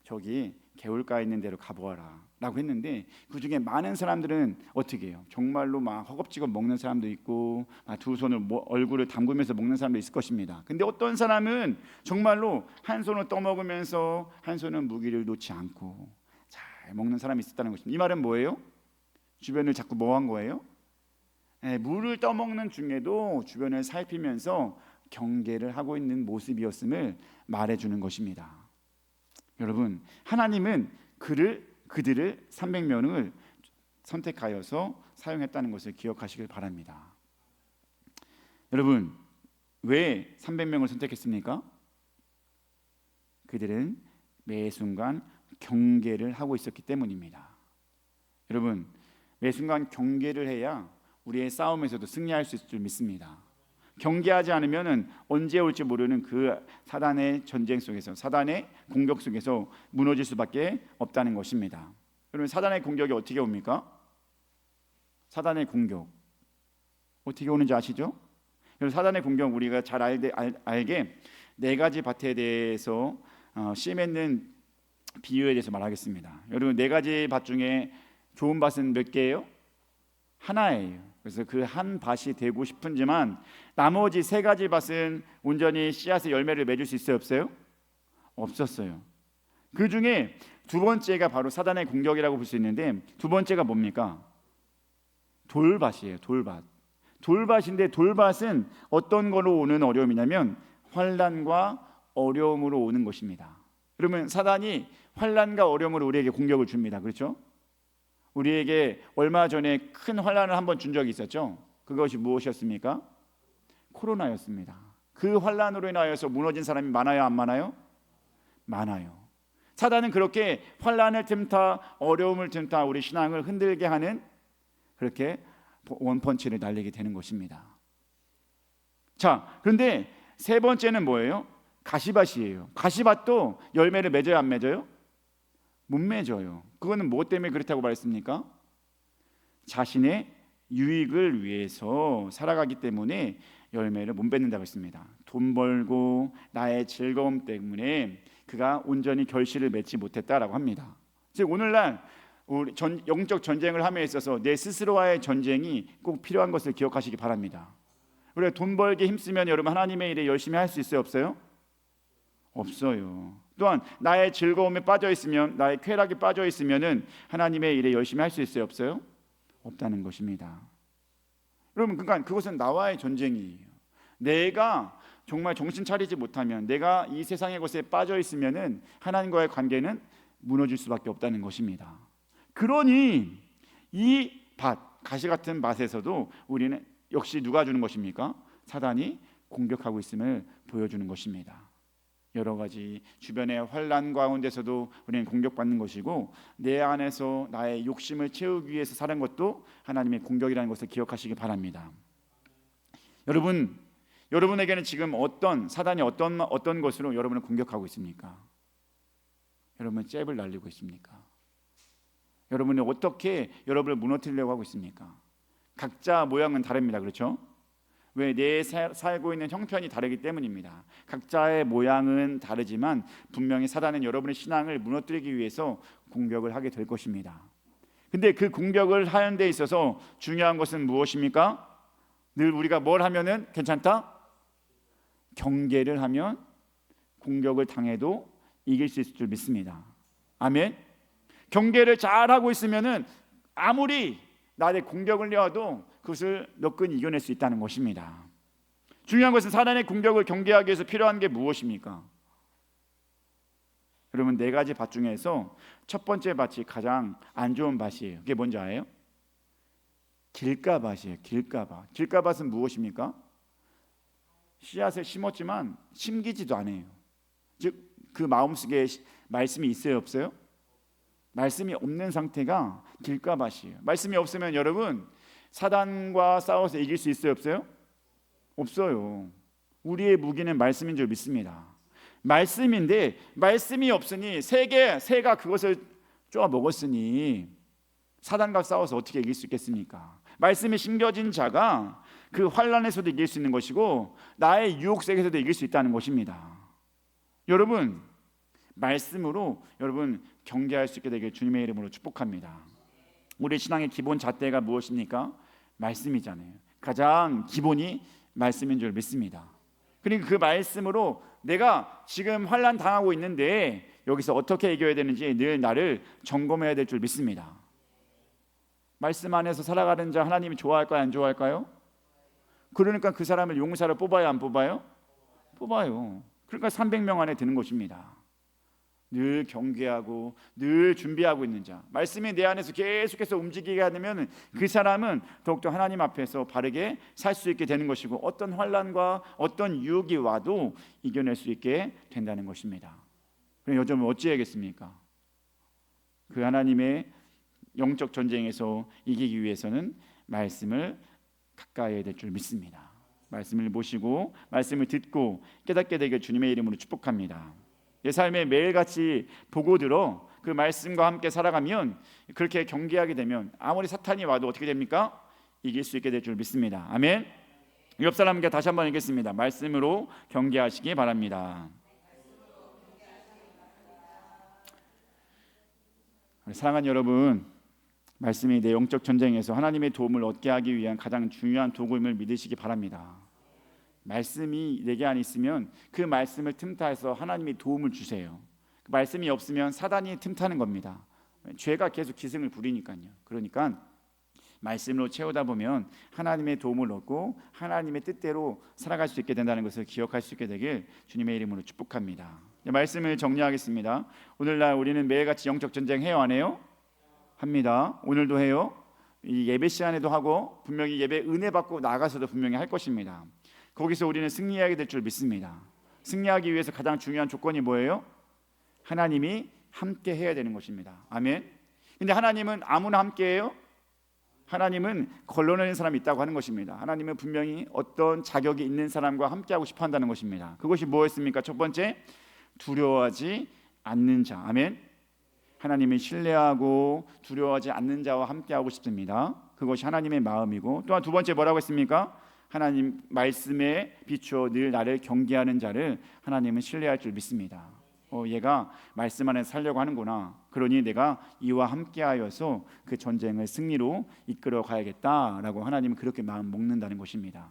저기 개울가에 있는 데로 가보아라 라고 했는데 그 중에 많은 사람들은 어떻게 해요? 정말로 막 허겁지겁 먹는 사람도 있고 두 손을 얼굴을 담그면서 먹는 사람도 있을 것입니다. 근데 어떤 사람은 정말로 한 손을 떠먹으면서 한 손은 무기를 놓지 않고 잘 먹는 사람이 있었다는 것입니다. 이 말은 뭐예요? 주변을 자꾸 뭐 한 거예요? 물을 떠먹는 중에도 주변을 살피면서 경계를 하고 있는 모습이었음을 말해주는 것입니다. 여러분 하나님은 그들을 300명을 선택하여서 사용했다는 것을 기억하시길 바랍니다. 여러분 왜 300명을 선택했습니까? 그들은 매 순간 경계를 하고 있었기 때문입니다. 여러분 매 순간 경계를 해야 우리의 싸움에서도 승리할 수 있을 줄 믿습니다. 경계하지 않으면 언제 올지 모르는 그 사단의 전쟁 속에서, 사단의 공격 속에서 무너질 수밖에 없다는 것입니다. 여러분 사단의 공격이 어떻게 옵니까? 사단의 공격 어떻게 오는지 아시죠? 여러분 사단의 공격 우리가 잘 알게 네 가지 밭에 대해서 씨 맺는 비유에 대해서 말하겠습니다. 여러분 네 가지 밭 중에 좋은 밭은 몇 개예요? 하나예요. 그래서 그 한 밭이 되고 싶은지만 나머지 세 가지 밭은 온전히 씨앗의 열매를 맺을 수 있어요? 없어요? 없었어요. 그 중에 두 번째가 바로 사단의 공격이라고 볼 수 있는데 두 번째가 뭡니까? 돌밭이에요. 돌밭. 돌밭인데 돌밭은 어떤 거로 오는 어려움이냐면 환난과 어려움으로 오는 것입니다. 그러면 사단이 환난과 어려움으로 우리에게 공격을 줍니다. 그렇죠? 우리에게 얼마 전에 큰 환난을 한번 준 적이 있었죠. 그것이 무엇이었습니까? 코로나였습니다. 그 환난으로 인하여서 무너진 사람이 많아요, 안 많아요? 많아요. 사단은 그렇게 환난을 틈타 어려움을 틈타 우리 신앙을 흔들게 하는 그렇게 원펀치를 날리게 되는 것입니다. 자, 그런데 세 번째는 뭐예요? 가시밭이에요. 가시밭도 열매를 맺어요, 안 맺어요? 못 맺어요. 그거는 뭐 때문에 그렇다고 말했습니까? 자신의 유익을 위해서 살아가기 때문에 열매를 못 맺는다고 했습니다. 돈 벌고 나의 즐거움 때문에 그가 온전히 결실을 맺지 못했다라고 합니다. 즉 오늘날 우리 영적 전쟁을 함에 있어서 내 스스로와의 전쟁이 꼭 필요한 것을 기억하시기 바랍니다. 우리가 돈 벌기 힘쓰면 여러분 하나님의 일에 열심히 할 수 있어요, 없어요? 없어요. 또한 나의 즐거움에 빠져 있으면, 나의 쾌락에 빠져 있으면은 하나님의 일에 열심히 할 수 있어요, 없어요? 없다는 것입니다. 여러분, 그러니까 그것은 나와의 전쟁이에요. 내가 정말 정신 차리지 못하면, 내가 이 세상의 것에 빠져 있으면은 하나님과의 관계는 무너질 수밖에 없다는 것입니다. 그러니 이 가시 같은 밭에서도 우리는 역시 누가 주는 것입니까? 사단이 공격하고 있음을 보여주는 것입니다. 여러 가지 주변의 환난 가운데서도 우리는 공격받는 것이고, 내 안에서 나의 욕심을 채우기 위해서 사는 것도 하나님의 공격이라는 것을 기억하시기 바랍니다. 여러분에게는 지금 사단이 어떤 것으로 여러분을 공격하고 있습니까? 여러분 잽을 날리고 있습니까? 여러분이 어떻게 여러분을 무너뜨리려고 하고 있습니까? 각자 모양은 다릅니다. 그렇죠? 왜? 내 살고 있는 형편이 다르기 때문입니다. 각자의 모양은 다르지만 분명히 사단은 여러분의 신앙을 무너뜨리기 위해서 공격을 하게 될 것입니다. 근데 그 공격을 하는 데 있어서 중요한 것은 무엇입니까? 늘 우리가 뭘 하면은 괜찮다? 경계를 하면 공격을 당해도 이길 수 있을 줄 믿습니다. 아멘. 경계를 잘하고 있으면은 아무리 나의 공격을 내어도 그것을 너끈히 이겨낼 수 있다는 것입니다. 중요한 것은 사단의 공격을 경계하기 위해서 필요한 게 무엇입니까? 여러분, 네 가지 밭 중에서 첫 번째 밭이 가장 안 좋은 밭이에요. 그게 뭔지 아세요? 길가밭이에요. 길가밭. 길가밭은 무엇입니까? 씨앗을 심었지만 심기지도 않아요. 즉 그 마음속에 말씀이 있어요, 없어요? 말씀이 없는 상태가 길가밭이에요. 말씀이 없으면 여러분 사단과 싸워서 이길 수 있어요, 없어요? 없어요. 우리의 무기는 말씀인 줄 믿습니다. 말씀인데 말씀이 없으니 새가 그것을 쪼아 먹었으니 사단과 싸워서 어떻게 이길 수 있겠습니까? 말씀이 심겨진 자가 그 환난에서도 이길 수 있는 것이고 나의 유혹 속에서도 이길 수 있다는 것입니다. 여러분, 말씀으로 여러분 경계할 수 있게 되길 주님의 이름으로 축복합니다. 우리 신앙의 기본 잣대가 무엇입니까? 말씀이잖아요. 가장 기본이 말씀인 줄 믿습니다. 그러니까 그 말씀으로 내가 지금 환난 당하고 있는데 여기서 어떻게 이겨야 되는지 늘 나를 점검해야 될 줄 믿습니다. 말씀 안에서 살아가는 자 하나님이 좋아할까요, 안 좋아할까요? 그러니까 그 사람을 용사를 뽑아요, 안 뽑아요? 뽑아요. 그러니까 300명 안에 드는 것입니다. 늘 경계하고 늘 준비하고 있는 자, 말씀이 내 안에서 계속해서 움직이게 하면 그 사람은 더욱더 하나님 앞에서 바르게 살 수 있게 되는 것이고 어떤 환난과 어떤 유혹이 와도 이겨낼 수 있게 된다는 것입니다. 그럼 요즘 어찌해야겠습니까? 그 하나님의 영적 전쟁에서 이기기 위해서는 말씀을 가까이 해야 될 줄 믿습니다. 말씀을 모시고 말씀을 듣고 깨닫게 되길 주님의 이름으로 축복합니다. 내 삶에 매일같이 보고 들어 그 말씀과 함께 살아가면 그렇게 경계하게 되면 아무리 사탄이 와도 어떻게 됩니까? 이길 수 있게 될 줄 믿습니다. 아멘. 옆 사람께 다시 한번 읽겠습니다. 말씀으로 경계하시기 바랍니다. 사랑하는 여러분, 말씀이 내 영적 전쟁에서 하나님의 도움을 얻게 하기 위한 가장 중요한 도구임을 믿으시기 바랍니다. 말씀이 내게 안 있으면 그 말씀을 틈타해서 하나님이 도움을 주세요. 그 말씀이 없으면 사단이 틈타는 겁니다. 죄가 계속 기승을 부리니까요. 그러니까 말씀으로 채우다 보면 하나님의 도움을 얻고 하나님의 뜻대로 살아갈 수 있게 된다는 것을 기억할 수 있게 되길 주님의 이름으로 축복합니다. 말씀을 정리하겠습니다. 오늘날 우리는 매일같이 영적 전쟁 해요, 안 해요? 합니다. 오늘도 해요. 이 예배 시간에도 하고 분명히 예배 은혜 받고 나가서도 분명히 할 것입니다. 거기서 우리는 승리하게 될 줄 믿습니다. 승리하기 위해서 가장 중요한 조건이 뭐예요? 하나님이 함께 해야 되는 것입니다. 아멘. 근데 하나님은 아무나 함께 해요? 하나님은 걸러내는 사람이 있다고 하는 것입니다. 하나님은 분명히 어떤 자격이 있는 사람과 함께하고 싶어 한다는 것입니다. 그것이 뭐였습니까? 첫 번째, 두려워하지 않는 자. 아멘. 하나님을 신뢰하고 두려워하지 않는 자와 함께하고 싶습니다. 그것이 하나님의 마음이고, 또한 두 번째 뭐라고 했습니까? 하나님 말씀에 비추어 늘 나를 경계하는 자를 하나님은 신뢰할 줄 믿습니다. 얘가 말씀 안에 살려고 하는구나. 그러니 내가 이와 함께하여서 그 전쟁을 승리로 이끌어 가야겠다라고 하나님은 그렇게 마음 먹는다는 것입니다.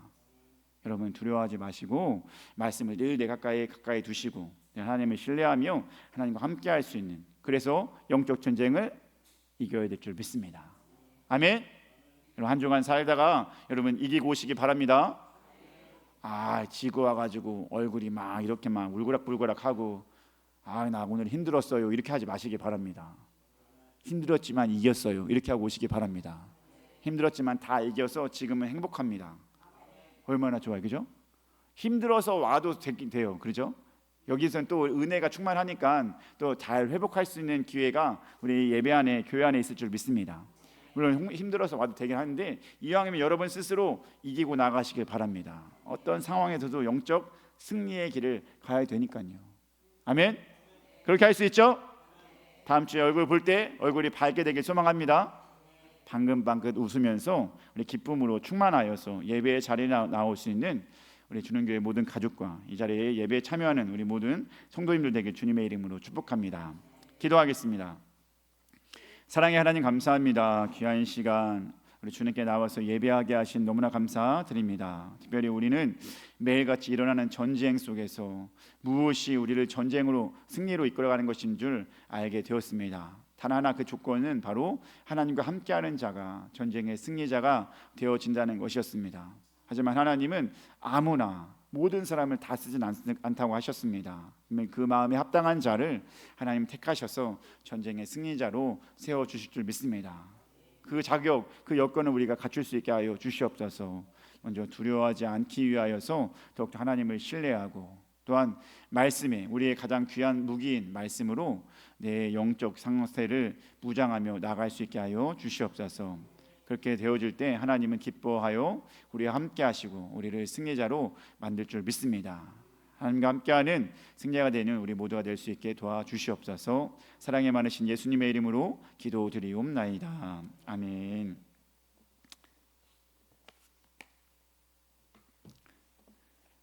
여러분 두려워하지 마시고 말씀을 늘 내 가까이 두시고 하나님을 신뢰하며 하나님과 함께할 수 있는, 그래서 영적 전쟁을 이겨야 될 줄 믿습니다. 아멘. 여러분 한 주간 살다가 여러분 이기고 오시기 바랍니다. 지고 와가지고 얼굴이 막 이렇게 막 울그락불그락하고 나 오늘 힘들었어요 이렇게 하지 마시기 바랍니다. 힘들었지만 이겼어요 이렇게 하고 오시기 바랍니다. 힘들었지만 다 이겨서 지금은 행복합니다. 얼마나 좋아요, 그죠? 힘들어서 와도 돼요, 그죠? 여기서는 또 은혜가 충만하니까 또 잘 회복할 수 있는 기회가 우리 예배 안에, 교회 안에 있을 줄 믿습니다. 물론 힘들어서 와도 되긴 하는데 이왕이면 여러분 스스로 이기고 나가시길 바랍니다. 어떤 상황에서도 영적 승리의 길을 가야 되니까요. 아멘. 그렇게 할 수 있죠? 다음 주에 얼굴 볼 때 얼굴이 밝게 되길 소망합니다. 방긋방긋 웃으면서 우리 기쁨으로 충만하여서 예배의 자리에 나올 수 있는 우리 주는교회 모든 가족과 이 자리에 예배에 참여하는 우리 모든 성도님들 되길 주님의 이름으로 축복합니다. 기도하겠습니다. 사랑의 하나님 감사합니다. 귀한 시간 우리 주님께 나와서 예배하게 하신 너무나 감사드립니다. 특별히 우리는 매일같이 일어나는 전쟁 속에서 무엇이 우리를 전쟁으로 승리로 이끌어가는 것인 줄 알게 되었습니다. 단 하나 그 조건은 바로 하나님과 함께하는 자가 전쟁의 승리자가 되어진다는 것이었습니다. 하지만 하나님은 아무나 모든 사람을 다 쓰진 않다고 하셨습니다. 그 마음에 합당한 자를 하나님 택하셔서 전쟁의 승리자로 세워주실 줄 믿습니다. 그 자격, 그 여건을 우리가 갖출 수 있게 하여 주시옵소서. 먼저 두려워하지 않기 위하여서 더욱더 하나님을 신뢰하고, 또한 말씀에 우리의 가장 귀한 무기인 말씀으로 내 영적 상태를 무장하며 나갈 수 있게 하여 주시옵소서. 그렇게 되어질 때 하나님은 기뻐하여 우리와 함께 하시고 우리를 승리자로 만들 줄 믿습니다. 하나님과 함께하는 승리자가 되는 우리 모두가 될 수 있게 도와주시옵소서. 사랑에 많으신 예수님의 이름으로 기도드리옵나이다. 아멘.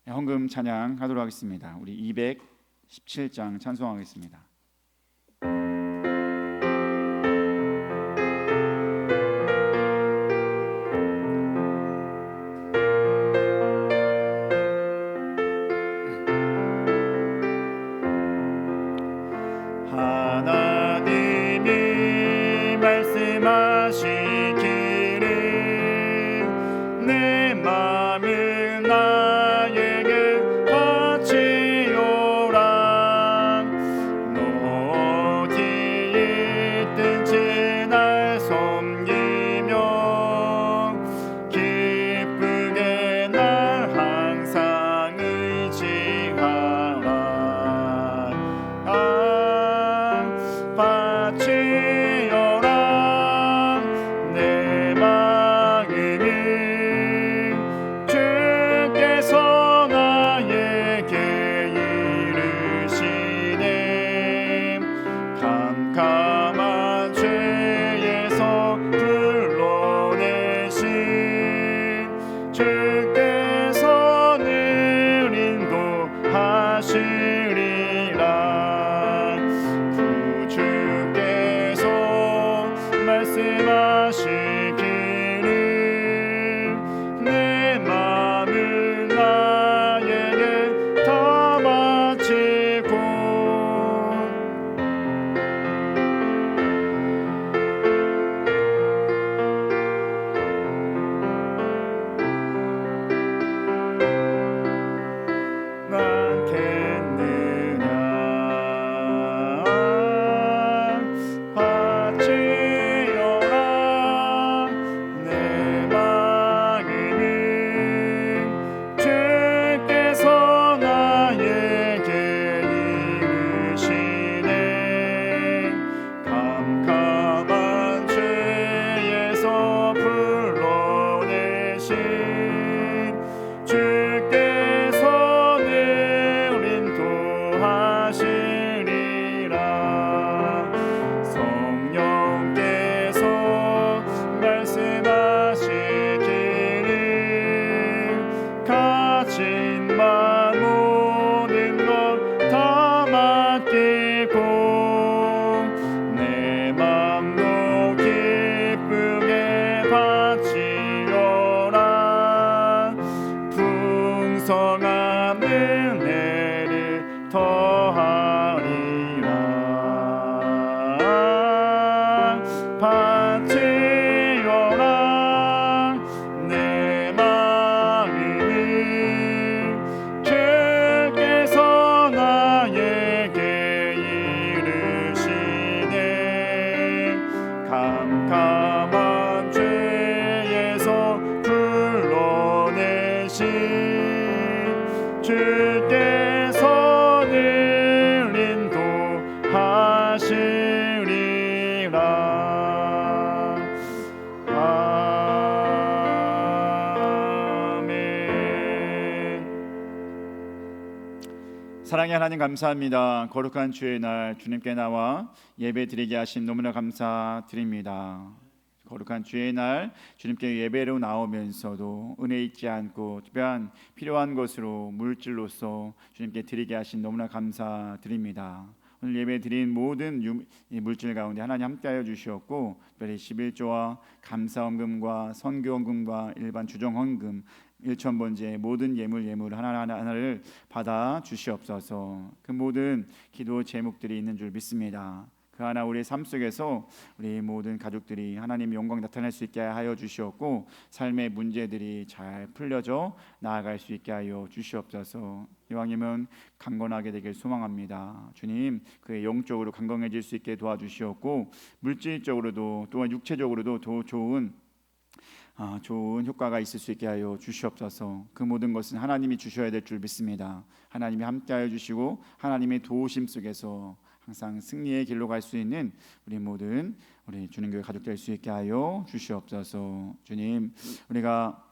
헌금 찬양하도록 하겠습니다. 우리 217장 찬송하겠습니다. 하나님이 말씀하시기를 내 맘은 나에게 바치오라. 받지어라. 풍성한 은혜를 더하리라. 받지어라. 내 마음을 주께서 나에게 이르시네. 캄캄한 죄에서 불러내신 주께서 늘 인도하시리라. 사랑의 하나님 감사합니다. 거룩한 주의 날 주님께 나와 예배 드리게 하심 너무나 감사드립니다. 거룩한 주의 날 주님께 예배로 나오면서도 은혜 잊지 않고 특별한 필요한 것으로 물질로서 주님께 드리게 하신 너무나 감사드립니다. 오늘 예배 드린 모든 물질 가운데 하나님 함께하여 주시었고 특별히 11조와 감사헌금과 선교헌금과 일반 주정헌금 1,000번째 모든 예물 하나하나를 받아 주시옵소서. 그 모든 기도 제목들이 있는 줄 믿습니다. 그 하나 우리의 삶 속에서 우리 모든 가족들이 하나님의 영광 나타낼 수 있게 하여 주시옵고 삶의 문제들이 잘 풀려져 나아갈 수 있게 하여 주시옵소서. 이왕이면 강건하게 되길 소망합니다. 주님, 그의 영적으로 강건해질 수 있게 도와주시옵고 물질적으로도 또한 육체적으로도 더 좋은 효과가 있을 수 있게 하여 주시옵소서. 그 모든 것은 하나님이 주셔야 될 줄 믿습니다. 하나님이 함께하여 주시고 하나님의 도우심 속에서 항상 승리의 길로 갈 수 있는 우리 모든 우리 주님교회 가족 될 수 있게 하여 주시옵소서. 주님, 우리가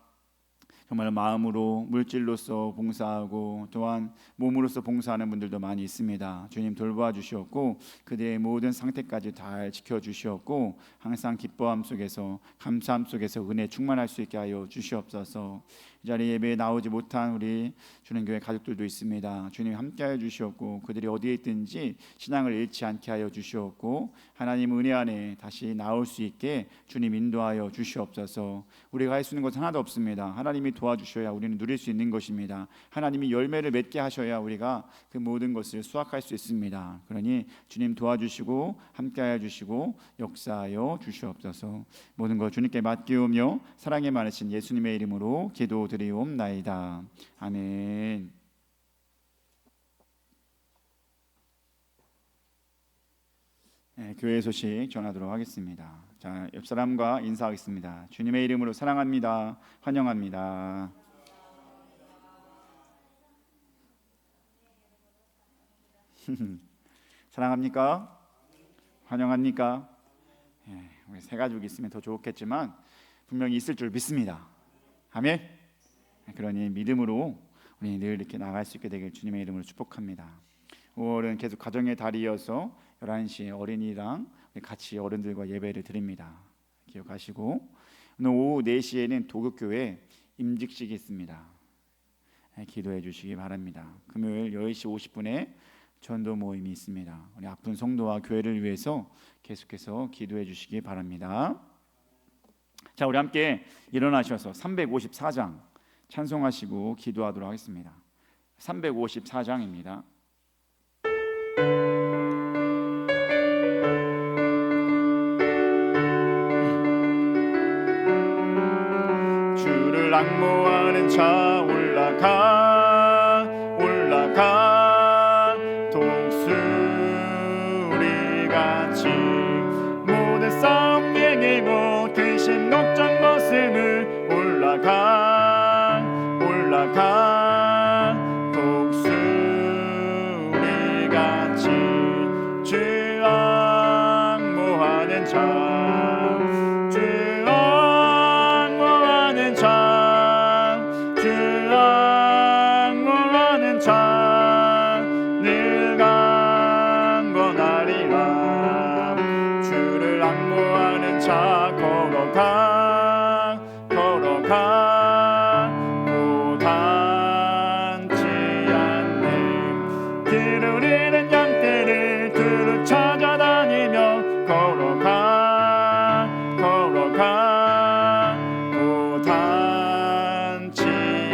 정말 마음으로 물질로서 봉사하고 또한 몸으로서 봉사하는 분들도 많이 있습니다. 주님 돌보아 주시옵고 그들의 모든 상태까지 잘 지켜주시옵고 항상 기뻐함 속에서 감사함 속에서 은혜 충만할 수 있게 하여 주시옵소서. 이 자리에 예배에 나오지 못한 우리 주님교회 가족들도 있습니다. 주님 함께하여 주시옵고 그들이 어디에 있든지 신앙을 잃지 않게 하여 주시옵고 하나님 은혜 안에 다시 나올 수 있게 주님 인도하여 주시옵소서. 우리가 할 수 있는 것은 하나도 없습니다. 하나님이 도와주셔야 우리는 누릴 수 있는 것입니다. 하나님이 열매를 맺게 하셔야 우리가 그 모든 것을 수확할 수 있습니다. 그러니 주님 도와주시고 함께하여 주시고 역사하여 주시옵소서. 모든 것 주님께 맡기오며 사랑에 많으신 예수님의 이름으로 기도드리옵나이다. 아멘. 네, 교회 소식 전하도록 하겠습니다. 자, 옆 사람과 인사하겠습니다. 주님의 이름으로 사랑합니다. 환영합니다. 사랑합니까? 환영합니까? 예, 우리 세 가족이 있으면 더 좋겠지만 분명히 있을 줄 믿습니다. 아멘. 그러니 믿음으로 우리 늘 이렇게 나갈 수 있게 되길 주님의 이름으로 축복합니다. 5월은 계속 가정의 달이어서 11시에 어린이랑 같이 어른들과 예배를 드립니다. 기억하시고 오늘 오후 4시에는 도교교회 임직식이 있습니다. 기도해 주시기 바랍니다. 금요일 10시 50분에 전도 모임이 있습니다. 우리 아픈 성도와 교회를 위해서 계속해서 기도해 주시기 바랍니다. 자, 우리 함께 일어나셔서 354장 찬송하시고 기도하도록 하겠습니다. 354장입니다. 주를 앙모하는 자 올라가 독수리같이 모든 싸움 이기고 근심 걱정 벗으며 올라가 독수리같이 주 앙모하는 자 주 닿지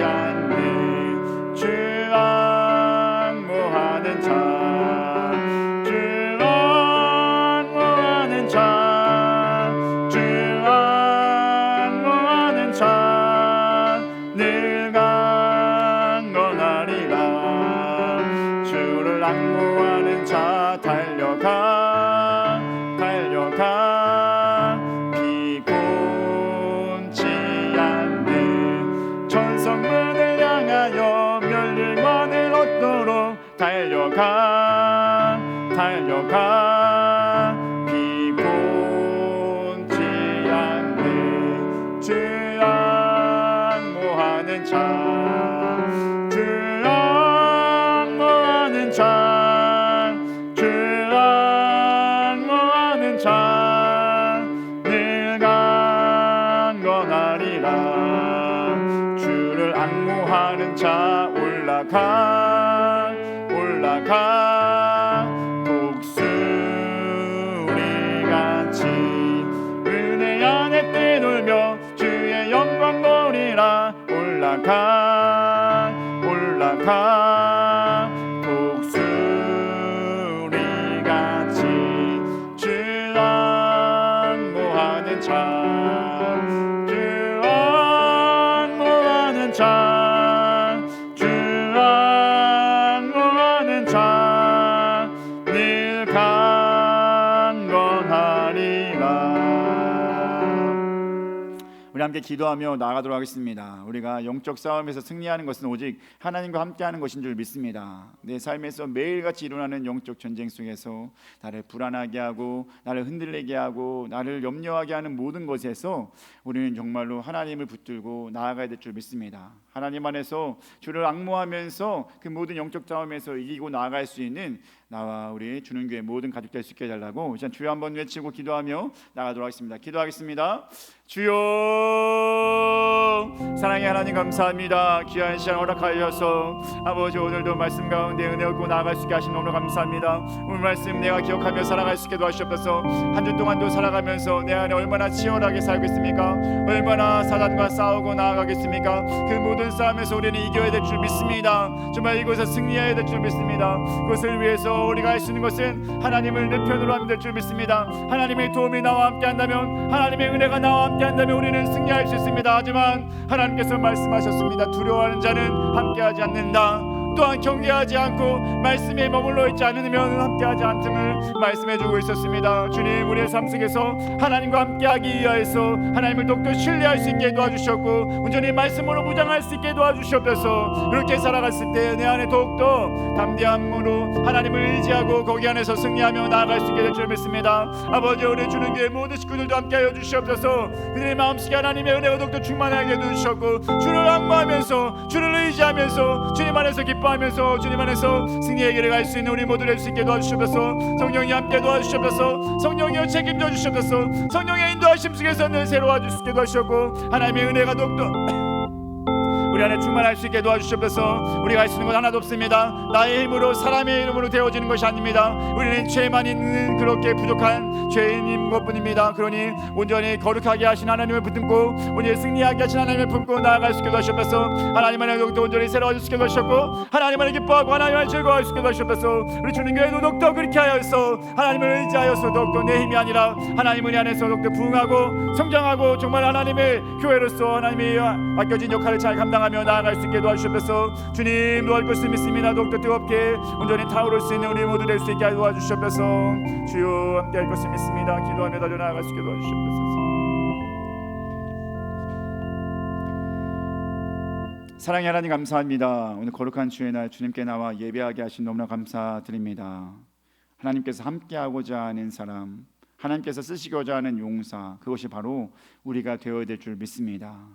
않네. 주 앙모하는 자, 주 앙모하는 자, 주 앙모하는 자, 늘 강건하리라. 주를 앙모하는 자 달려가 달려가 비곤치 않네. 천성문을 향하여 멸망을 얻도록 달려가 달려가 비곤치 않네. 주 앙모하는 자, 주 앙모하는 자, 주 앙모하는 자, 늘 강건하리라. 주를 앙모하는 자 올라가 올라가 독수리같이 은혜 안에 뛰놀며 주의 영광 보리라. 올라가 올라가 독수리같이 주 앙모하는 자, 주 앙모하는 자, 주 앙모하는 자, 늘 강건하리라. 우리 함께 기도하며 나아가도록 하겠습니다. 우리가 영적 싸움에서 승리하는 것은 오직 하나님과 함께하는 것인 줄 믿습니다. 내 삶에서 매일같이 일어나는 영적 전쟁 속에서 나를 불안하게 하고 나를 흔들리게 하고 나를 염려하게 하는 모든 것에서 우리는 정말로 하나님을 붙들고 나아가야 될 줄 믿습니다. 하나님 안에서 주를 앙모하면서 그 모든 영적 싸움에서 이기고 나아갈 수 있는 나와 우리 주는 교회 모든 가족 될 수 있게 해달라고 일단 주여 한번 외치고 기도하며 나가도록 하겠습니다. 기도하겠습니다. 주여, 사랑의 하나님 감사합니다. 귀한 시간 허락하셔서 아버지 오늘도 말씀 가운데 은혜 얻고 나아갈 수 있게 하신 너무 감사합니다. 오늘 말씀 내가 기억하며 살아갈 수 있게 도와주시옵소서. 한 주 동안도 살아가면서 내 안에 얼마나 치열하게 살고 있습니까? 얼마나 사단과 싸우고 나아가겠습니까? 그 모든 싸움에서 우리는 이겨야 될 줄 믿습니다. 정말 이곳에서 승리해야 될 줄 믿습니다. 그것을 위해서 우리가 할 수 있는 것은 하나님을 내 편으로 하면 될 줄 믿습니다. 하나님의 도움이 나와 함께 한다면, 하나님의 은혜가 나와 함께 한다면 우리는 승리할 수 있습니다. 하지만 하나님께서 말씀하셨습니다. 두려워하는 자는 함께하지 않는다. 또한 경계하지 않고 말씀에 머물러 있지 않으면 함께하지 않음을 말씀해주고 있었습니다. 주님, 우리의 삶 속에서 하나님과 함께하기 위하여서 하나님을 더욱더 신뢰할 수 있게 도와주셨고 온전히 말씀으로 무장할 수 있게 도와주시옵소서. 그렇게 살아갔을 때 내 안에 더욱더 담대함으로 하나님을 의지하고 거기 안에서 승리하며 나아갈 수 있게 될 줄 믿습니다. 아버지, 우리 주는 교회 모든 식구들도 함께하여 주시옵소서. 그들의 마음속에 하나님의 은혜가 더욱더 충만하게 해주셨고 주를 앙모하면서 주를 의지하면서 주님 안에서 기뻐하면서 주님 안에서 승리의 길을 갈 수 있는 우리 모두 될 수 있게 도와주시옵소서. 성령이 함께 도와주시옵소서. 성령이여 책임져 주시옵소서. 성령의 인도하심 속에서 늘 새로워질 수 있게 도와주시옵고 하나님의 은혜가 더욱더 우리 안에 충만할 수 있게 도와주시옵소서. 우리가 할 수 있는 건 하나도 없습니다. 나의 힘으로 사람의 이름으로 되어지는 것이 아닙니다. 우리는 죄만 있는 그렇게 부족한 죄인인 것뿐입니다. 그러니 온전히 거룩하게 하신 하나님을 붙들고 온전히 승리하게 하신 하나님을 품고 나아갈 수 있게 도와주시옵소서. 하나님 안에 더욱더 온전히 새로워질 수 있게 도와주시옵고 하나님 안에 기뻐하고 하나님 안에 즐거워할 수 있게 도와주시옵소서. 우리 주는 교회도 더욱더 그렇게 하여서 하나님을 의지하여서 더욱더 내 힘이 아니라 하나님 은혜 안에서 더욱더 부흥하고 성장하고 정말 하나님의 교회로서 하나님이 맡겨진 역할을 잘 감당하며 나아갈 수 있게 도와주시옵소서. 주님 도와줄 것을 믿습니다. 더욱더 뜨겁게 온전히 타오를 수 있는 우리 모두 될 수 있게 도와주시옵소서. 주여 함께 할 것을 믿습니다. 기도하며 달려나갈 수 있게 도와주시옵소서. 사랑의 하나님 감사합니다. 오늘 거룩한 주의 날 주님께 나와 예배하게 하신 너무나 감사드립니다. 하나님께서 함께하고자 하는 사람, 하나님께서 쓰시고자 하는 용사, 그것이 바로 우리가 되어야 될 줄 믿습니다.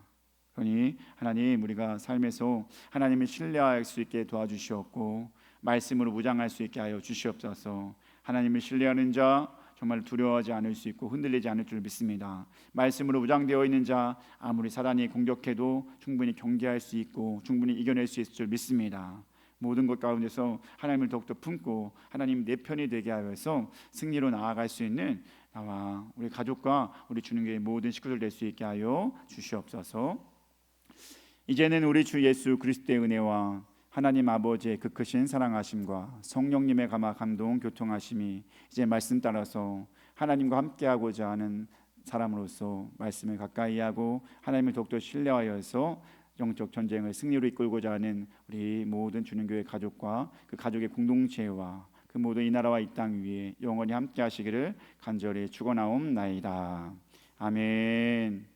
그러니 하나님, 우리가 삶에서 하나님을 신뢰할 수 있게 도와주시옵고 말씀으로 무장할 수 있게 하여 주시옵소서. 하나님을 신뢰하는 자 정말 두려워하지 않을 수 있고 흔들리지 않을 줄 믿습니다. 말씀으로 무장되어 있는 자 아무리 사단이 공격해도 충분히 경계할 수 있고 충분히 이겨낼 수 있을 줄 믿습니다. 모든 것 가운데서 하나님을 더욱더 품고 하나님 내 편이 되게 하여서 승리로 나아갈 수 있는 나와 우리 가족과 우리 주님교회 모든 식구들 될 수 있게 하여 주시옵소서. 이제는 우리 주 예수 그리스도의 은혜와 하나님 아버지의 그 크신 사랑하심과 성령님의 감화 감동 교통하심이 이제 말씀 따라서 하나님과 함께하고자 하는 사람으로서 말씀을 가까이 하고 하나님을 더욱더 신뢰하여서 영적 전쟁을 승리로 이끌고자 하는 우리 모든 주님교회 가족과 그 가족의 공동체와 그 모든 이 나라와 이 땅 위에 영원히 함께 하시기를 간절히 축원하옵나이다. 아멘.